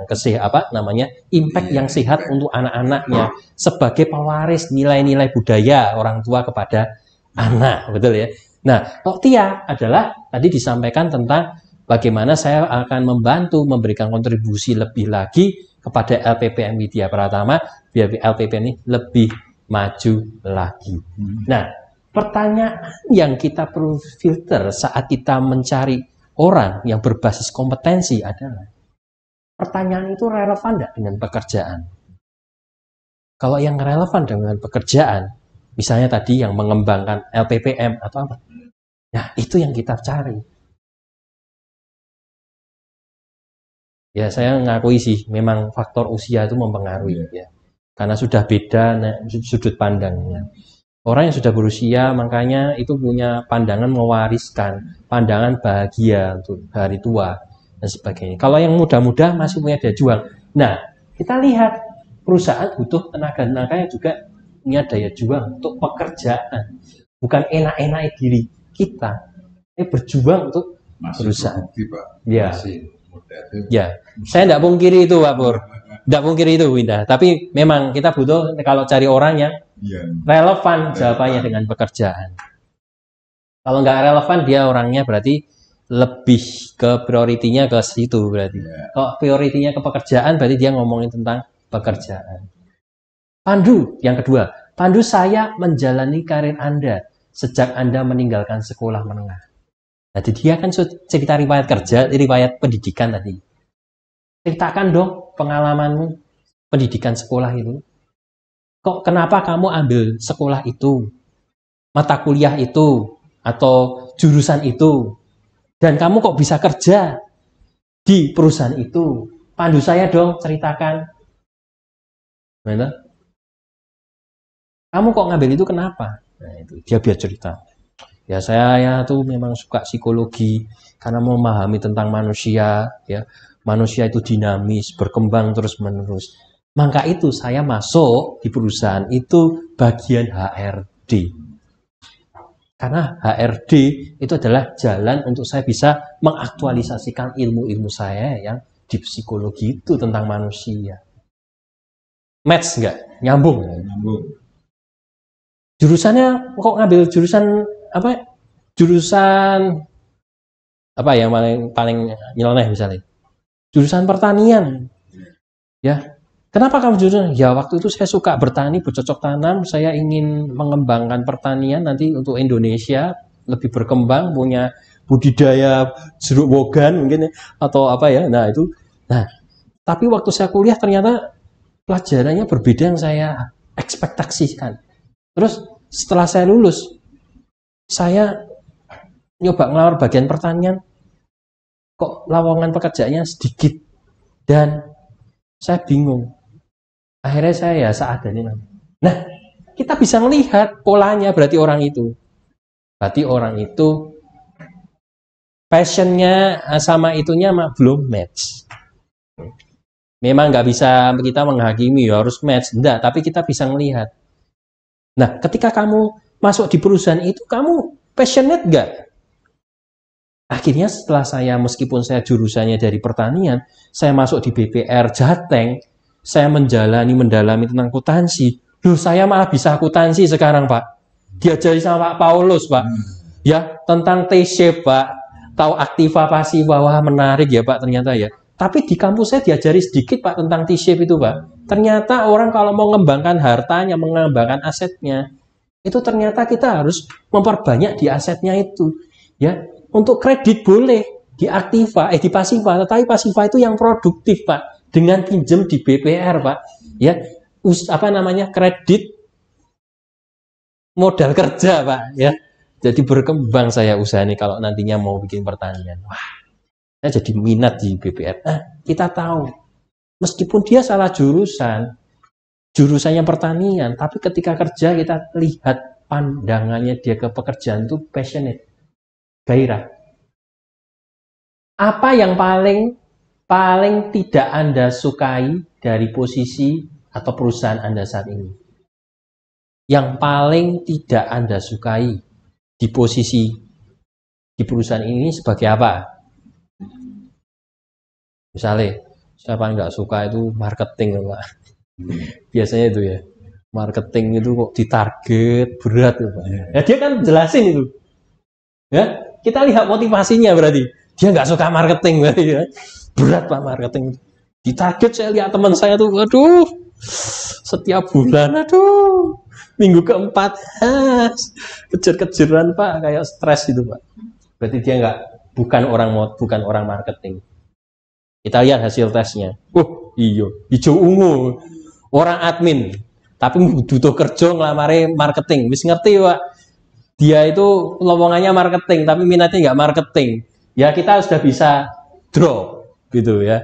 impact yang sehat untuk anak-anaknya sebagai pewaris nilai-nilai budaya orang tua kepada anak, betul ya. Nah, Tok Tia adalah tadi disampaikan tentang bagaimana saya akan membantu memberikan kontribusi lebih lagi kepada LPPM Widya Pratama biar LPPM ini lebih maju lagi. Nah, pertanyaan yang kita perlu filter saat kita mencari orang yang berbasis kompetensi adalah pertanyaan itu relevan tidak dengan pekerjaan? Kalau yang relevan dengan pekerjaan, misalnya tadi yang mengembangkan LPPM atau apa, nah itu yang kita cari. Ya saya ngakui sih, memang faktor usia itu mempengaruhi ya. Karena sudah beda sudut pandangnya. Orang yang sudah berusia makanya itu punya pandangan mewariskan, pandangan bahagia untuk hari tua dan sebagainya. Kalau yang muda-muda masih punya daya juang. Nah, kita lihat perusahaan butuh tenaga-tenaga yang juga punya daya juang untuk pekerjaan. Bukan enak-enak diri kita. Ini berjuang untuk perusahaan. Ya. Ya, saya tidak pungkiri itu, Pak Pur. Tidak pungkiri itu, Winda. Tapi memang kita butuh kalau cari orang yang relevan jawabannya dengan pekerjaan. Kalau nggak relevan dia orangnya berarti lebih ke prioritinya ke situ berarti. Kalau prioritinya ke pekerjaan berarti dia ngomongin tentang pekerjaan. Pandu yang kedua, Pandu saya menjalani karir Anda sejak Anda meninggalkan sekolah menengah. Jadi dia kan cerita riwayat kerja, riwayat pendidikan tadi. Ceritakan dong pengalamanmu pendidikan sekolah itu. Kok kenapa kamu ambil sekolah itu, mata kuliah itu, atau jurusan itu, dan kamu kok bisa kerja di perusahaan itu? Pandu saya dong, ceritakan. Mana? Kamu kok ngambil itu kenapa? Nah, itu dia biar cerita. Ya saya tuh memang suka psikologi karena mau memahami tentang manusia. Ya, manusia itu dinamis, berkembang terus menerus. Maka itu saya masuk di perusahaan itu bagian HRD. Karena HRD itu adalah jalan untuk saya bisa mengaktualisasikan ilmu-ilmu saya yang di psikologi itu tentang manusia. Match nggak? Nyambung. Nyambung. Jurusannya kok ngambil jurusan apa? Jurusan apa yang paling nyeleneh misalnya? Jurusan pertanian. Ya. Kenapa kamu jurusan? Ya waktu itu saya suka bertani, bercocok tanam, saya ingin mengembangkan pertanian nanti untuk Indonesia lebih berkembang, punya budidaya jeruk wogan mungkin atau apa ya. Nah, itu. Nah, tapi waktu saya kuliah ternyata pelajarannya berbeda yang saya ekspektasikan. Terus setelah saya lulus, saya nyoba ngelamar bagian pertanian, kok lowongan pekerjaannya sedikit dan saya bingung. Akhirnya saya ya seadanya. Nah, kita bisa melihat polanya berarti orang itu. Berarti orang itu passionnya sama itunya belum match. Memang nggak bisa kita menghakimi harus match, enggak. Tapi kita bisa melihat. Nah, ketika kamu masuk di perusahaan itu, kamu passionate nggak? Akhirnya setelah saya, meskipun saya jurusannya dari pertanian, saya masuk di BPR Jateng, saya mendalami tentang akuntansi. Loh, saya malah bisa akuntansi sekarang, Pak. Diajari sama Pak Paulus, Pak. Ya, tentang T-shape, Pak. Tahu aktiva pasiva, wah menarik ya, Pak, ternyata ya. Tapi di kampus saya diajari sedikit, Pak, tentang T-shape itu, Pak. Ternyata orang kalau mau mengembangkan hartanya, mengembangkan asetnya, itu ternyata kita harus memperbanyak di asetnya itu. Ya, untuk kredit boleh di aktiva, di pasiva, tetapi pasiva itu yang produktif, Pak. Dengan pinjam di BPR, Pak. Ya, kredit modal kerja, Pak. Ya, jadi berkembang saya usaha ini kalau nantinya mau bikin pertanian. Wah, saya jadi minat di BPR. Kita tahu, meskipun dia salah jurusannya pertanian, tapi ketika kerja kita lihat pandangannya dia ke pekerjaan itu passionate, gairah. Apa yang paling tidak Anda sukai dari posisi atau perusahaan Anda saat ini? Yang paling tidak Anda sukai di posisi di perusahaan ini sebagai apa? Misalnya, siapa yang nggak suka itu marketing, Pak. Biasanya itu ya, marketing itu kok ditarget berat, Pak. Ya dia kan jelasin itu. Ya, kita lihat motivasinya berarti. Dia nggak suka marketing berarti ya. Berat, Pak, marketing. Ditarget saya lihat teman saya tuh, waduh, setiap bulan, aduh, minggu keempat, kejar-kejaran, Pak, kayak stres itu, Pak. Berarti dia bukan orang marketing. Kita lihat hasil tesnya. Iya, hijau ungu, orang admin, tapi butuh kerja ngelamar marketing. Wis ngerti, Pak. Dia itu lowongannya marketing, tapi minatnya nggak marketing. Ya kita sudah bisa draw. Gitu ya.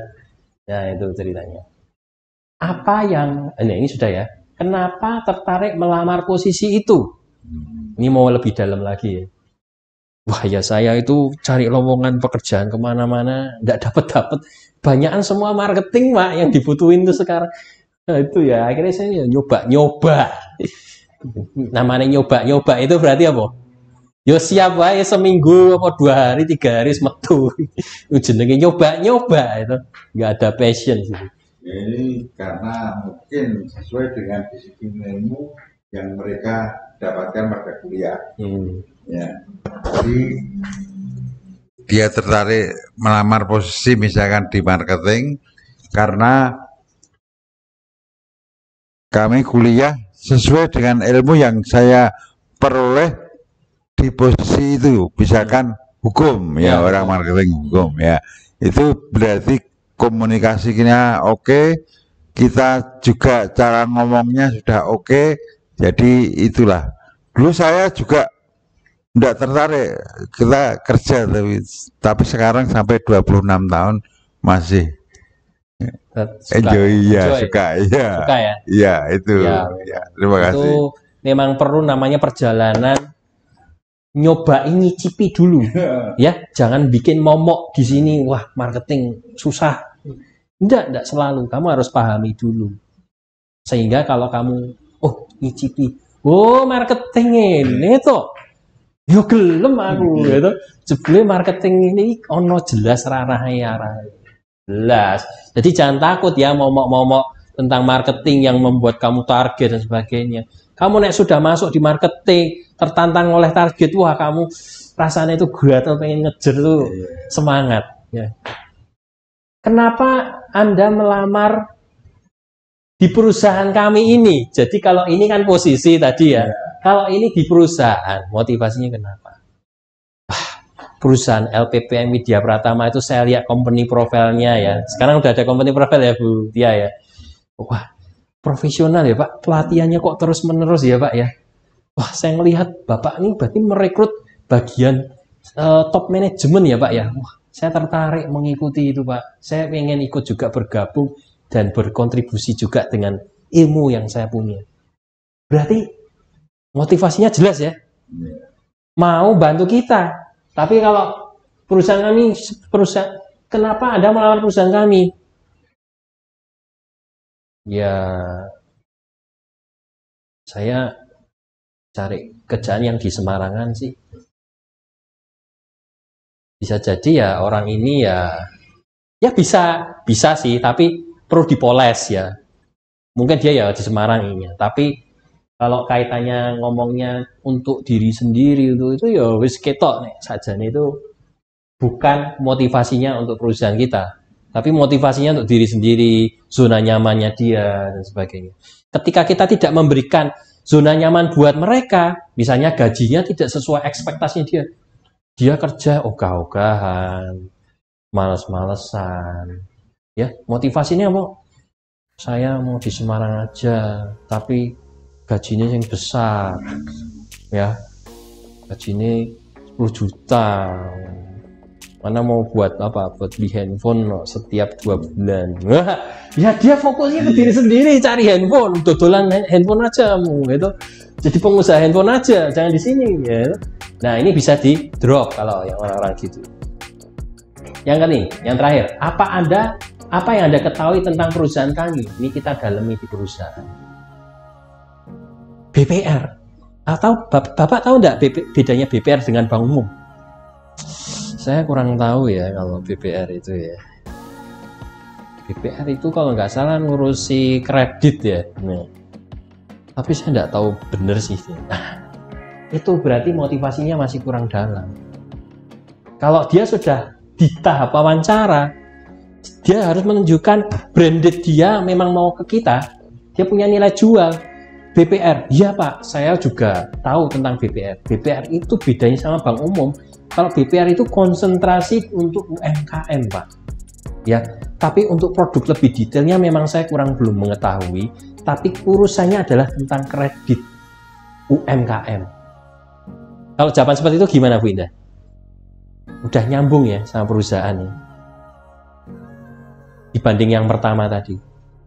Nah, itu ceritanya. Apa yang ini sudah ya. Kenapa tertarik melamar posisi itu? Ini mau lebih dalam lagi ya. Wah ya saya itu cari lowongan pekerjaan kemana-mana, nggak dapat. Banyakan semua marketing Pak yang dibutuhin tuh sekarang. Nah, itu ya akhirnya saya ya nyoba. Namanya nyoba itu berarti apa? Yo siap wae seminggu apa 2 hari 3 hari metu. Jenenge nyoba itu nggak ada passion sih. Ini karena mungkin sesuai dengan disiplin ilmu yang mereka dapatkan pada kuliah. Ya. Jadi dia tertarik melamar posisi misalkan di marketing karena kami kuliah sesuai dengan ilmu yang saya peroleh di posisi itu, misalkan hukum ya, orang marketing hukum ya, itu berarti komunikasinya oke, kita juga cara ngomongnya sudah oke, jadi itulah. Dulu saya juga tidak tertarik, kita kerja tapi sekarang sampai 26 tahun masih enjoy. Suka ya. Iya itu. Ya, terima kasih. Itu memang perlu namanya perjalanan, nyobain nyicipi dulu ya, jangan bikin momok di sini, wah marketing susah. Enggak selalu, kamu harus pahami dulu. Sehingga kalau kamu nyicipi, marketing ini tuh yo gelem aku gitu. Jebule marketing ini ono jelas ranahnya jelas. Jadi jangan takut ya momok-momok tentang marketing yang membuat kamu target dan sebagainya. Kamu nek sudah masuk di marketing, tertantang oleh target, wah kamu rasanya itu gatel pengen ngejar tuh, semangat ya. Kenapa Anda melamar di perusahaan kami ini? Jadi kalau ini kan posisi tadi ya. Kalau ini di perusahaan, motivasinya kenapa? Perusahaan LPPM Widya Pratama itu saya lihat company profile-nya ya. Sekarang udah ada company profile ya Bu Tia ya. Wah, profesional ya Pak. Pelatihannya kok terus-menerus ya Pak ya. Wah, saya ngelihat Bapak ini berarti merekrut bagian top manajemen ya Pak ya. Wah, saya tertarik mengikuti itu Pak. Saya pengen ikut juga bergabung dan berkontribusi juga dengan ilmu yang saya punya. Berarti motivasinya jelas ya. Mau bantu kita. Tapi kalau perusahaan kami, kenapa Anda melamar perusahaan kami? Ya, saya cari kerjaan yang di Semarangan sih. Bisa jadi ya orang ini ya bisa sih, tapi perlu dipoles ya. Mungkin dia ya di Semarang ini, tapi kalau kaitannya ngomongnya untuk diri sendiri itu ya wis ketok nih sajane itu bukan motivasinya untuk perusahaan kita, tapi motivasinya untuk diri sendiri, zona nyamannya dia dan sebagainya. Ketika kita tidak memberikan zona nyaman buat mereka, misalnya gajinya tidak sesuai ekspektasinya dia kerja ogah-ogahan, males-malesan, ya motivasinya mau saya mau di Semarang aja, tapi gajinya yang besar ya, gajinya 10 juta, mana mau buat apa, buat beli handphone setiap 2 bulan. Wah, ya dia fokusnya ke diri sendiri, cari handphone, dodolan handphone aja gitu. Jadi pengusaha handphone aja, jangan di sini ya. Nah ini bisa di drop kalau yang orang-orang gitu. Yang terakhir, apa yang Anda ketahui tentang perusahaan kami? Ini kita dalami di perusahaan. BPR, atau Bapak tahu enggak bedanya BPR dengan bank umum? Saya kurang tahu ya kalau BPR itu ya. BPR itu kalau nggak salah ngurusi kredit ya. Nah, tapi saya nggak tahu bener sih. Nah, itu berarti motivasinya masih kurang dalam. Kalau dia sudah di tahap wawancara, dia harus menunjukkan branded dia memang mau ke kita, dia punya nilai jual. BPR, iya Pak, saya juga tahu tentang BPR. BPR itu bedanya sama bank umum. Kalau BPR itu konsentrasi untuk UMKM Pak. Ya, tapi untuk produk lebih detailnya memang saya belum mengetahui. Tapi urusannya adalah tentang kredit UMKM. Kalau jawaban seperti itu gimana Bu Indah? Udah nyambung ya sama perusahaan ya? Dibanding yang pertama tadi.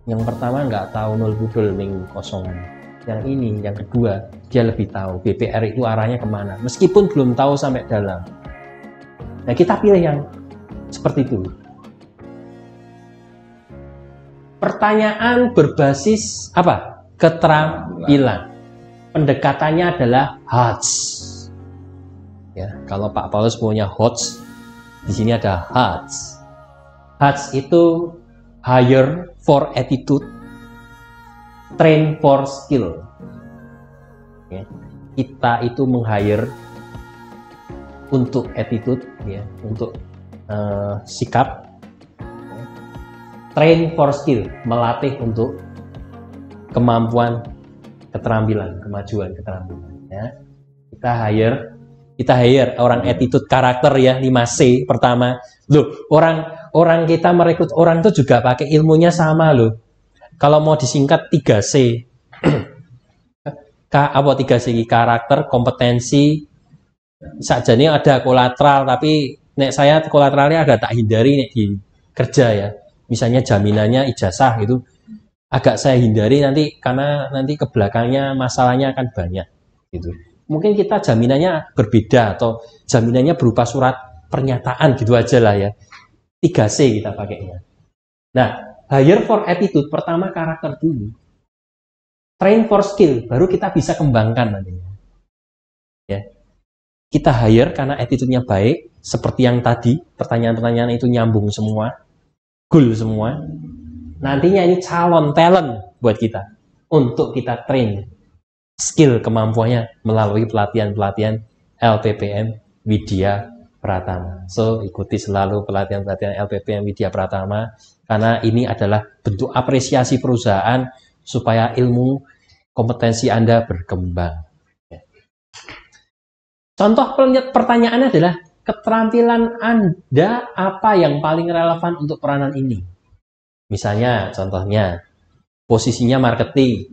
Yang pertama nggak tahu nol budul ning kosongan. yang ini, yang kedua, dia lebih tahu BPR itu arahnya kemana, meskipun belum tahu sampai dalam. Nah, kita pilih yang seperti itu. Pertanyaan berbasis apa? Keterampilan. Pendekatannya adalah HATS. Ya, kalau Pak Paulus punya HOTS, di sini ada HATS. HATS itu hire for attitude, train for skill. Ya, kita itu meng-hire untuk attitude, ya, untuk sikap. Train for skill, melatih untuk kemampuan, keterampilan, kemajuan, keterampilan. Ya. Kita hire orang attitude karakter ya, 5C pertama. Loh, orang kita merekrut orang itu juga pakai ilmunya sama loh. Kalau mau disingkat 3C. Apa 3C? Karakter, kompetensi, sajane ada kolateral, tapi nek saya kolateralnya agak tak hindari nek di kerja ya. Misalnya jaminannya ijazah gitu, agak saya hindari nanti karena nanti ke belakangnya masalahnya akan banyak gitu. Mungkin kita jaminannya berbeda atau jaminannya berupa surat pernyataan gitu aja lah ya. 3C kita pakainya. Nah, hire for attitude pertama karakter dulu. Train for skill baru kita bisa kembangkan nantinya. Ya. Kita hire karena attitude-nya baik, seperti yang tadi, pertanyaan-pertanyaan itu nyambung semua, goal semua. Nantinya ini calon talent buat kita untuk kita train skill kemampuannya melalui pelatihan-pelatihan LPPM Widya Pratama. So, ikuti selalu pelatihan-pelatihan LPPM Widya Pratama karena ini adalah bentuk apresiasi perusahaan supaya ilmu kompetensi Anda berkembang. Contoh pertanyaannya adalah keterampilan Anda apa yang paling relevan untuk peranan ini? Misalnya, contohnya, posisinya marketing.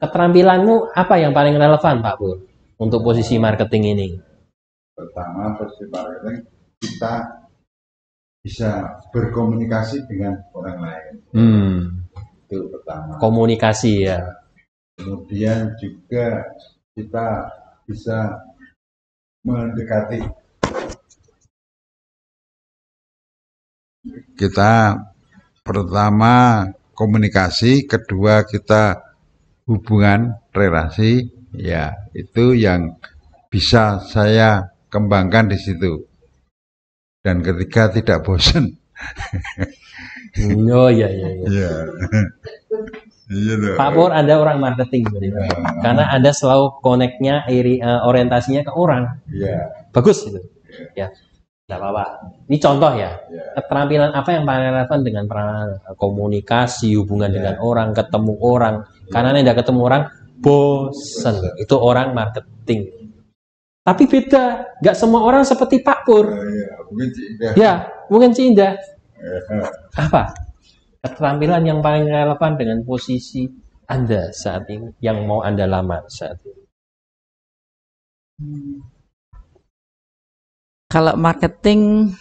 Keterampilanmu apa yang paling relevan, Pak Pur, untuk posisi marketing ini? Pertama, posisi marketing kita bisa berkomunikasi dengan orang lain. Itu pertama. Komunikasi ya. Kemudian juga kita bisa mendekati. Kita pertama komunikasi, kedua kita hubungan relasi, ya itu yang bisa saya kembangkan di situ. Dan ketiga tidak bosan. Oh iya. Iya. Iya dong. Pak Pur, Anda orang marketing karena Anda selalu connect-nya orientasinya ke orang. Iya. Bagus itu. Ya. Tidak apa-apa. Ini contoh ya. Keterampilan apa yang paling relevan dengan peranan komunikasi, hubungan dengan orang, ketemu orang. Karena Anda ketemu orang bosen. Itu orang marketing. Tapi beda, nggak semua orang seperti Pak Pur. Mungkin Cinda. Apa? Keterampilan yang paling relevan dengan posisi Anda saat ini, yang mau Anda lamar saat ini. Kalau marketing,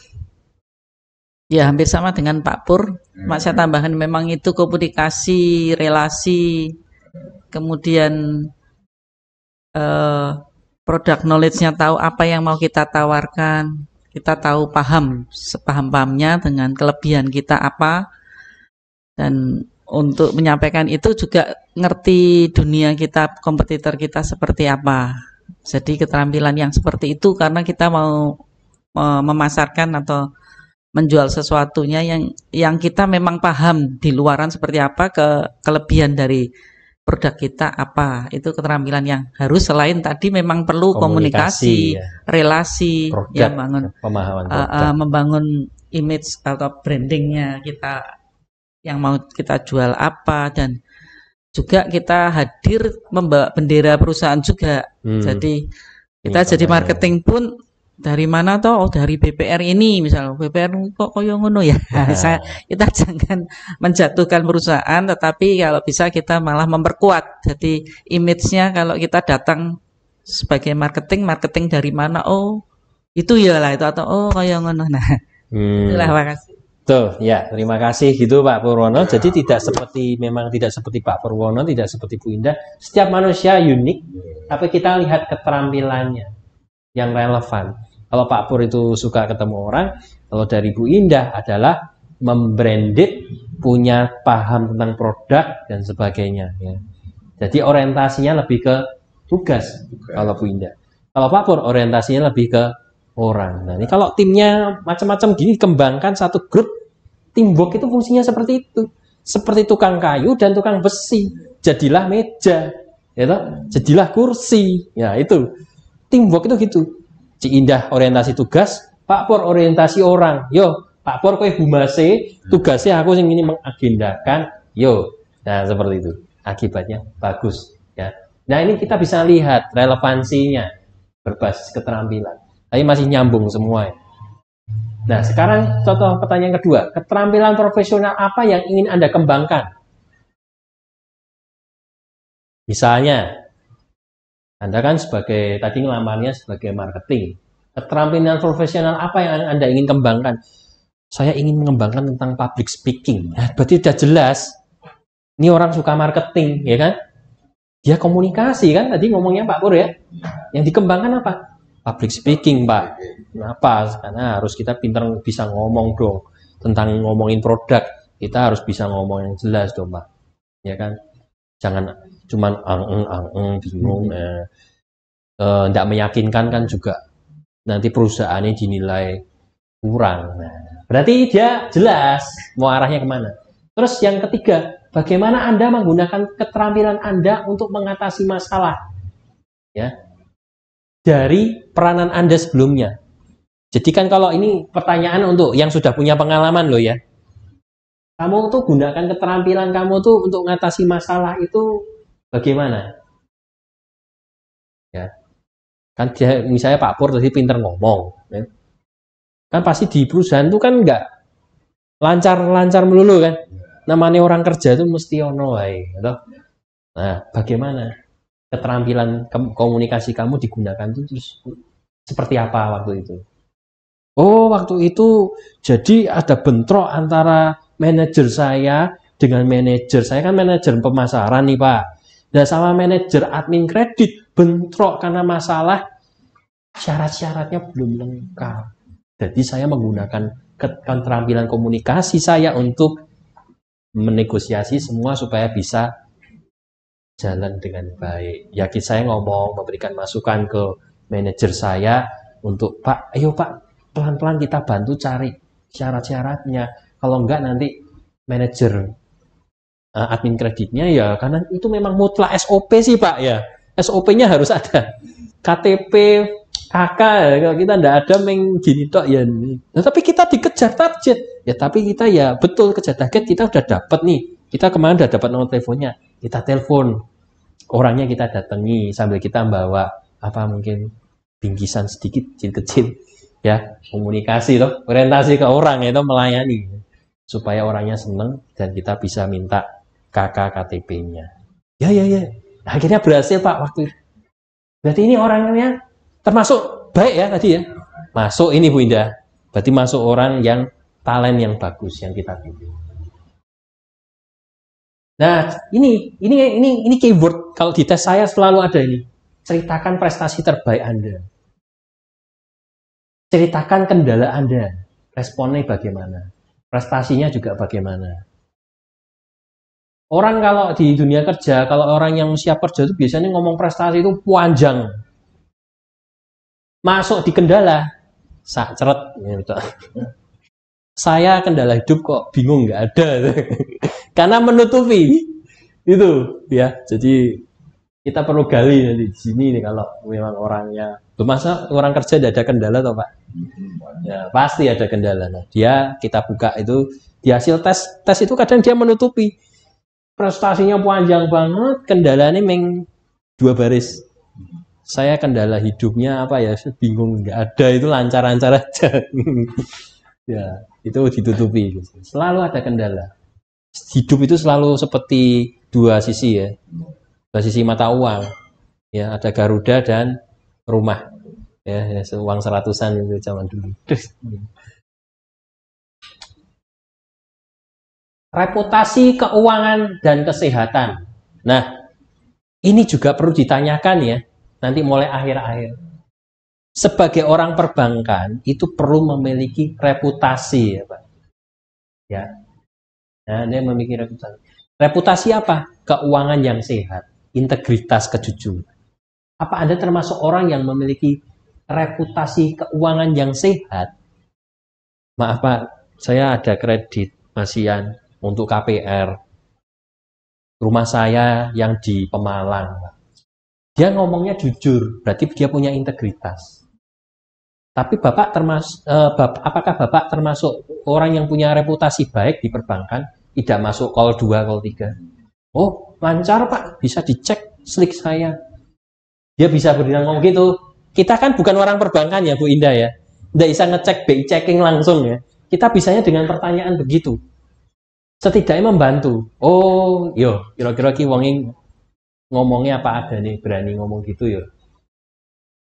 ya hampir sama dengan Pak Pur. Saya tambahkan memang itu komunikasi, relasi, kemudian product knowledge-nya, tahu apa yang mau kita tawarkan, kita tahu paham, sepaham-pahamnya dengan kelebihan kita apa, dan untuk menyampaikan itu juga ngerti dunia kita, kompetitor kita seperti apa. Jadi keterampilan yang seperti itu karena kita mau memasarkan atau menjual sesuatunya yang kita memang paham di luaran seperti apa, kelebihan dari produk kita apa. Itu keterampilan yang harus, selain tadi memang perlu komunikasi ya. Relasi, produk, ya membangun image atau brandingnya kita yang mau kita jual apa, dan juga kita hadir membawa bendera perusahaan juga. Jadi kita jadi marketing pun dari mana toh? Oh, dari BPR ini, misal BPR kok koyo ngono ya. Kita jangan menjatuhkan perusahaan, tetapi kalau bisa kita malah memperkuat. Jadi image-nya kalau kita datang sebagai marketing dari mana? Oh, itu ya lah itu, atau oh koyo ngono. Nah, itulah, makasih. Tuh, ya, terima kasih gitu Pak Purwono. Jadi memang tidak seperti Pak Purwono, tidak seperti Bu Indah. Setiap manusia unik, tapi kita lihat keterampilannya yang relevan. Kalau Pak Pur itu suka ketemu orang, kalau dari Bu Indah adalah membranded, punya paham tentang produk dan sebagainya. Ya. Jadi orientasinya lebih ke tugas kalau Bu Indah. Kalau Pak Pur orientasinya lebih ke orang. Nah, ini kalau timnya macam-macam gini, kembangkan satu grup, teamwork itu fungsinya seperti itu. Seperti tukang kayu dan tukang besi. Jadilah meja, ya toh? Jadilah kursi. Ya, itu. Teamwork itu gitu. Ci Indah orientasi tugas, Pak Pur orientasi orang. Yo, Pak Pur kowe humase, tugasnya aku sing ini mengagendakan. Yo. Nah, seperti itu. Akibatnya bagus, ya. Nah, ini kita bisa lihat relevansinya berbasis keterampilan. Tapi masih nyambung semua. Ya. Nah, sekarang contoh pertanyaan kedua. Keterampilan profesional apa yang ingin Anda kembangkan? Misalnya, Anda kan tadi ngelamarnya sebagai marketing. Keterampilan profesional apa yang Anda ingin kembangkan? Saya ingin mengembangkan tentang public speaking. Nah, berarti sudah jelas. Ini orang suka marketing, ya kan? Dia komunikasi kan? Tadi ngomongnya Pak Pur ya. Yang dikembangkan apa? Public speaking, Pak. Kenapa? Karena harus kita pintar bisa ngomong dong. Tentang ngomongin produk, kita harus bisa ngomong yang jelas dong, Pak. Ya kan? Jangan cuman bingung. Tidak meyakinkan kan juga. Nanti perusahaannya dinilai kurang. Nah, berarti dia jelas mau arahnya kemana. Terus yang ketiga, bagaimana Anda menggunakan keterampilan Anda untuk mengatasi masalah? Ya. Dari peranan Anda sebelumnya. Jadi kan kalau ini pertanyaan untuk yang sudah punya pengalaman loh ya. Kamu tuh gunakan keterampilan kamu tuh untuk mengatasi masalah itu bagaimana? Ya. Kan dia, misalnya Pak Pur tadi pinter ngomong. Ya. Kan pasti di perusahaan itu kan nggak lancar-lancar melulu kan. Namanya orang kerja itu mesti ono wae, gitu. Nah, bagaimana keterampilan komunikasi kamu digunakan itu terus seperti apa waktu itu? Oh, waktu itu jadi ada bentrok antara manajer saya dengan manajer. Saya kan manajer pemasaran nih, Pak. Dan sama manajer admin kredit bentrok karena masalah syarat-syaratnya belum lengkap. Jadi saya menggunakan keterampilan komunikasi saya untuk menegosiasi semua supaya bisa jalan dengan baik. Yakin saya ngomong, memberikan masukan ke manajer saya untuk Pak, ayo Pak, pelan-pelan kita bantu cari syarat-syaratnya. Kalau enggak nanti manajer admin kreditnya ya, karena itu memang mutlak SOP sih Pak ya. SOP-nya harus ada. KTP, KK, kalau kita enggak ada gini tok ya. Nah, tapi kita dikejar target. Ya tapi kita ya betul kejar target, kita udah dapat nih. Kita kemarin udah dapat nomor teleponnya. Kita telepon. Orangnya kita datangi sambil kita bawa apa mungkin bingkisan sedikit kecil-kecil ya, komunikasi toh, orientasi ke orang itu melayani supaya orangnya seneng dan kita bisa minta KK KTP-nya. Ya. Akhirnya berhasil Pak waktu itu. Berarti ini orangnya termasuk baik ya tadi ya. Masuk ini Bu Indah. Berarti masuk orang yang talent yang bagus yang kita pilih. Nah, ini keyword kalau di tes saya selalu ada ini. Ceritakan prestasi terbaik Anda. Ceritakan kendala Anda. Responnya bagaimana? Prestasinya juga bagaimana? Orang kalau di dunia kerja, kalau orang yang siap kerja itu biasanya ngomong prestasi itu panjang. Masuk di kendala, ceret gitu. Saya kendala hidup kok bingung nggak ada. Karena menutupi itu ya. Jadi kita perlu gali nanti di sini nih kalau memang orangnya. Masa orang kerja tidak ada kendala toh Pak? Ya, pasti ada kendala. Nah, kita buka itu di hasil tes itu kadang dia menutupi. Prestasinya panjang banget, kendalanya 2 baris. Saya kendala hidupnya apa ya? Bingung nggak ada, itu lancar-lancar aja. Ya, itu ditutupi. Selalu ada kendala. Hidup itu selalu seperti 2 sisi ya. 2 sisi mata uang. Ya, ada Garuda dan rumah. Ya uang 100-an itu zaman dulu. reputasi, keuangan, dan kesehatan. Nah, ini juga perlu ditanyakan ya, nanti mulai akhir-akhir. Sebagai orang perbankan, itu perlu memiliki reputasi ya Pak. Ya. Nah, dia memiliki reputasi. Reputasi apa? Keuangan yang sehat, integritas, kejujuran. Apa Anda termasuk orang yang memiliki reputasi keuangan yang sehat? Maaf Pak, saya ada kredit masian untuk KPR. Rumah saya yang di Pemalang. Dia ngomongnya jujur, berarti dia punya integritas. Tapi Bapak apakah Bapak termasuk orang yang punya reputasi baik di perbankan? Tidak masuk call 2, call 3. Oh, lancar Pak, bisa dicek slik saya. Dia bisa bilang ngomong gitu. Kita kan bukan orang perbankan ya Bu Indah ya. Tidak bisa ngecek BI checking langsung ya. Kita bisanya dengan pertanyaan begitu. Setidaknya membantu. Oh, yo, kira-kira ki wong ngomongnya apa ada nih, berani ngomong gitu ya.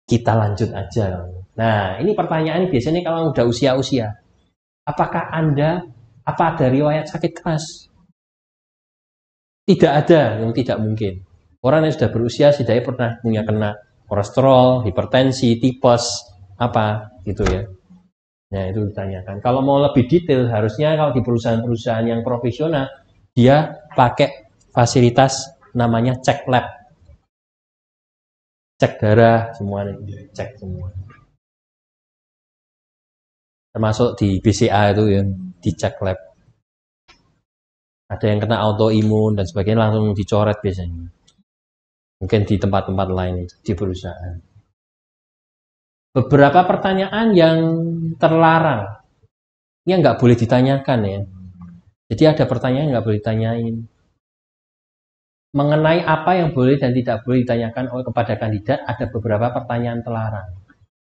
Kita lanjut aja. Nah, ini pertanyaan biasanya kalau udah usia-usia. Apakah apa ada riwayat sakit keras? Tidak ada, yang tidak mungkin. Orang yang sudah berusia setidaknya pernah punya kena kolesterol, hipertensi, tipes, apa gitu ya. Nah, itu ditanyakan. Kalau mau lebih detail, harusnya kalau di perusahaan-perusahaan yang profesional, dia pakai fasilitas namanya cek lab. Cek darah, semuanya. Cek semua. Termasuk di BCA itu ya, di cek lab. Ada yang kena autoimun dan sebagainya langsung dicoret biasanya. Mungkin di tempat-tempat lain di perusahaan. Beberapa pertanyaan yang terlarang, yang nggak boleh ditanyakan ya. Jadi ada pertanyaan yang nggak boleh ditanyain. Mengenai apa yang boleh dan tidak boleh ditanyakan kepada kandidat, ada beberapa pertanyaan terlarang.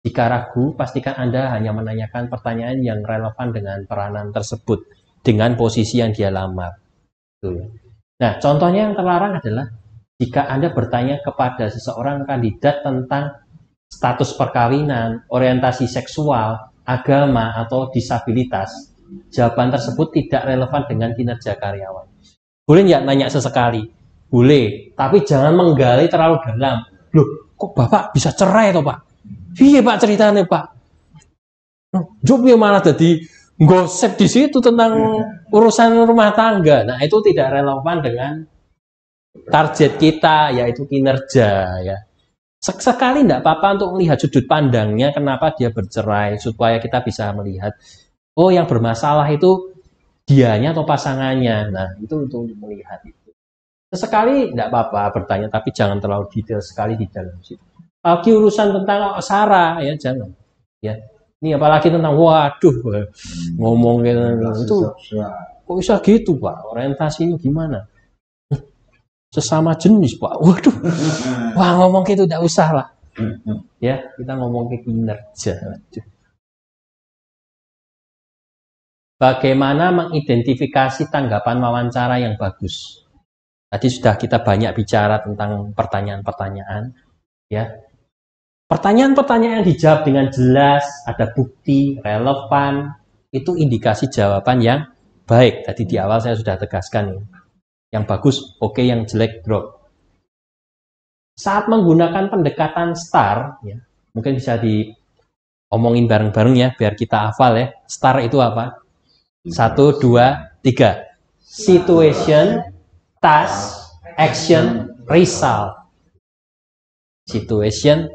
Jika ragu, pastikan Anda hanya menanyakan pertanyaan yang relevan dengan peranan tersebut, dengan posisi yang dia lamar. Nah, contohnya yang terlarang adalah jika Anda bertanya kepada seseorang kandidat tentang status perkawinan, orientasi seksual, agama, atau disabilitas, jawaban tersebut tidak relevan dengan kinerja karyawan. Boleh nggak nanya sesekali? Boleh, tapi jangan menggali terlalu dalam. Loh, kok Bapak bisa cerai toh Pak? Iya Pak ceritanya Pak. Job malah jadi gosip di situ tentang urusan rumah tangga. Nah, itu tidak relevan dengan target kita, yaitu kinerja ya. Sekali tidak apa-apa untuk melihat sudut pandangnya kenapa dia bercerai, supaya kita bisa melihat oh yang bermasalah itu dianya atau pasangannya. Nah, itu untuk melihat itu. Sesekali tidak apa-apa bertanya, tapi jangan terlalu detail sekali di dalam situ. Apalagi urusan tentang Sarah ya jangan. Ya. Ini apalagi tentang waduh ngomong itu kok bisa gitu Pak? Orientasinya gimana? Sesama jenis Pak. Waduh. Wah, ngomong gitu tidak usah lah. Ya, kita ngomong ke kinerja. Bagaimana mengidentifikasi tanggapan wawancara yang bagus? Tadi sudah kita banyak bicara tentang pertanyaan-pertanyaan, ya. Pertanyaan-pertanyaan yang dijawab dengan jelas, ada bukti, relevan, itu indikasi jawaban yang baik. Tadi di awal saya sudah tegaskan ya. Yang bagus, oke, yang jelek, drop. Saat menggunakan pendekatan STAR, ya, mungkin bisa diomongin bareng-bareng ya, biar kita hafal ya. STAR itu apa? 1, 2, 3. Situation, task, action, result. Situation,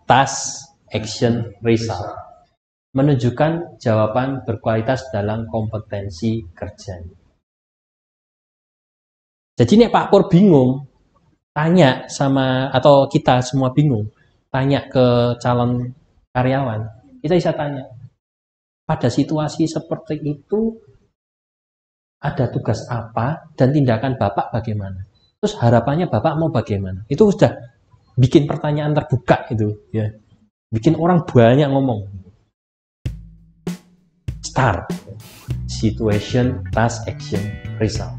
task, action, result. Menunjukkan jawaban berkualitas dalam kompetensi kerjanya. Jadi nih Pak Pur bingung, tanya sama, atau kita semua bingung, tanya ke calon karyawan. Kita bisa tanya, pada situasi seperti itu, ada tugas apa dan tindakan Bapak bagaimana? Terus harapannya Bapak mau bagaimana? Itu sudah bikin pertanyaan terbuka itu, ya. Bikin orang banyak ngomong. STAR, situation, task, action, result.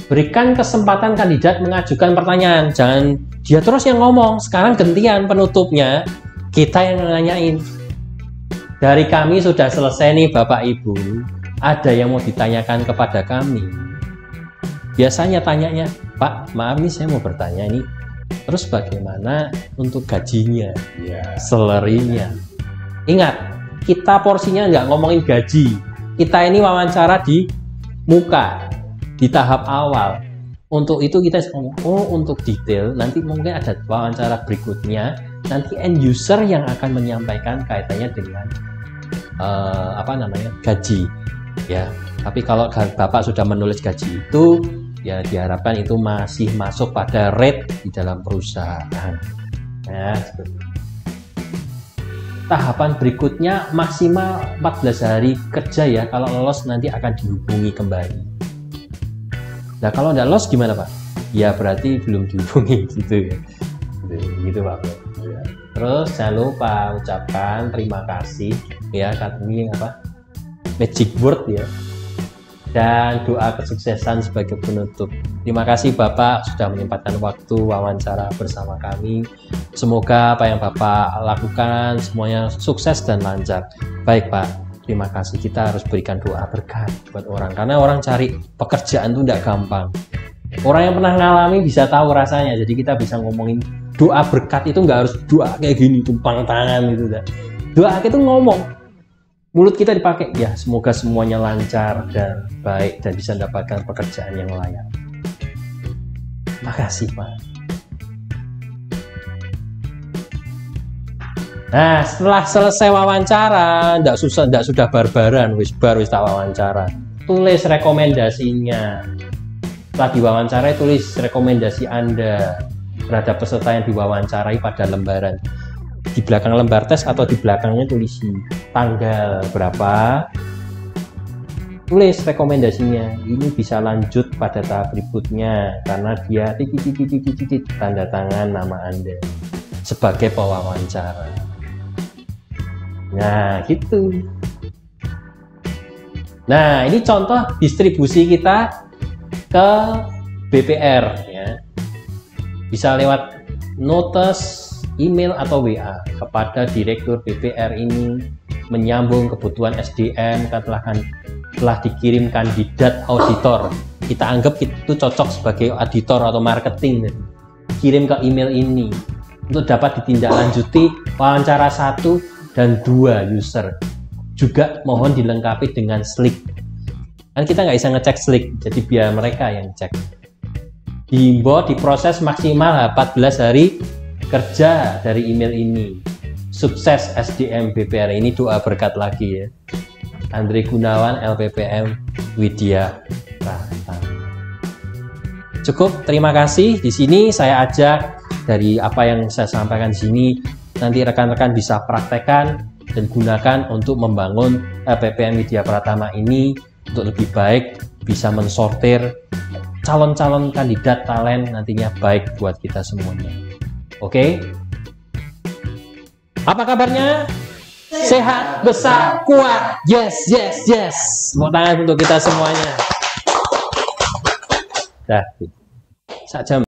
Berikan kesempatan kandidat mengajukan pertanyaan. Jangan dia terus yang ngomong. Sekarang gantian penutupnya, kita yang nanyain. Dari kami sudah selesai nih Bapak Ibu. Ada yang mau ditanyakan kepada kami? Biasanya tanyanya, Pak, maaf nih saya mau bertanya nih. Terus bagaimana untuk gajinya, salary-nya? Ingat, kita porsinya nggak ngomongin gaji. Kita ini wawancara di muka, di tahap awal. Untuk itu kita ngomong, untuk detail, nanti mungkin ada wawancara berikutnya. Nanti end user yang akan menyampaikan kaitannya dengan gaji. Ya, tapi kalau Bapak sudah menulis gaji itu, ya diharapkan itu masih masuk pada rate di dalam perusahaan. Ya, seperti itu. Tahapan berikutnya maksimal 14 hari kerja ya. Kalau lolos nanti akan dihubungi kembali. Nah kalau nggak lolos gimana Pak? Ya berarti belum dihubungi gitu ya. Gitu Pak. Ya. Terus jangan lupa ucapkan terima kasih ya, ini magic word ya, dan doa kesuksesan sebagai penutup. Terima kasih Bapak sudah menyempatkan waktu wawancara bersama kami. Semoga apa yang Bapak lakukan semuanya sukses dan lancar. Baik Pak, terima kasih. Kita harus berikan doa berkat buat orang, karena orang cari pekerjaan itu tidak gampang. Orang yang pernah ngalami bisa tahu rasanya. Jadi kita bisa ngomongin doa berkat itu nggak harus doa kayak gini tumpang tangan gitu. Doa itu ngomong, mulut kita dipakai, ya semoga semuanya lancar dan baik dan bisa mendapatkan pekerjaan yang layak. Makasih Pak. Nah setelah selesai wawancara, ndak sudah barbaran, wis tak wawancara. Tulis rekomendasinya. Setelah diwawancarai, tulis rekomendasi Anda terhadap peserta yang diwawancarai pada lembaran. Di belakang lembar tes atau di belakangnya tulis tanggal berapa, tulis rekomendasinya. Ini bisa lanjut pada tahap berikutnya karena dia titik tanda tangan nama Anda sebagai pewawancara. Nah gitu. Nah ini contoh distribusi kita ke BPR ya. Bisa lewat notes, email atau WA kepada Direktur BPR ini menyambung kebutuhan SDM telah dikirim kandidat auditor. Kita anggap itu cocok sebagai auditor atau marketing. Kirim ke email ini untuk dapat ditindaklanjuti wawancara 1 dan 2 user. Juga mohon dilengkapi dengan Slack. Kan kita nggak bisa ngecek Slack, jadi biar mereka yang cek. Dihimbau diproses maksimal 14 hari kerja dari email ini. Sukses SDM BPR ini, doa berkat lagi ya. Andre Gunawan, LPPM Widya Pratama. Cukup, terima kasih. Di sini saya ajak dari apa yang saya sampaikan di sini, nanti rekan-rekan bisa praktekkan dan gunakan untuk membangun LPPM Widya Pratama ini untuk lebih baik, bisa mensortir calon-calon kandidat talent nantinya baik buat kita semuanya. Oke? Apa kabarnya? Sehat, besar, kuat. Yes, yes, yes. Tepuk tangan untuk kita semuanya. Dah. 1 jam.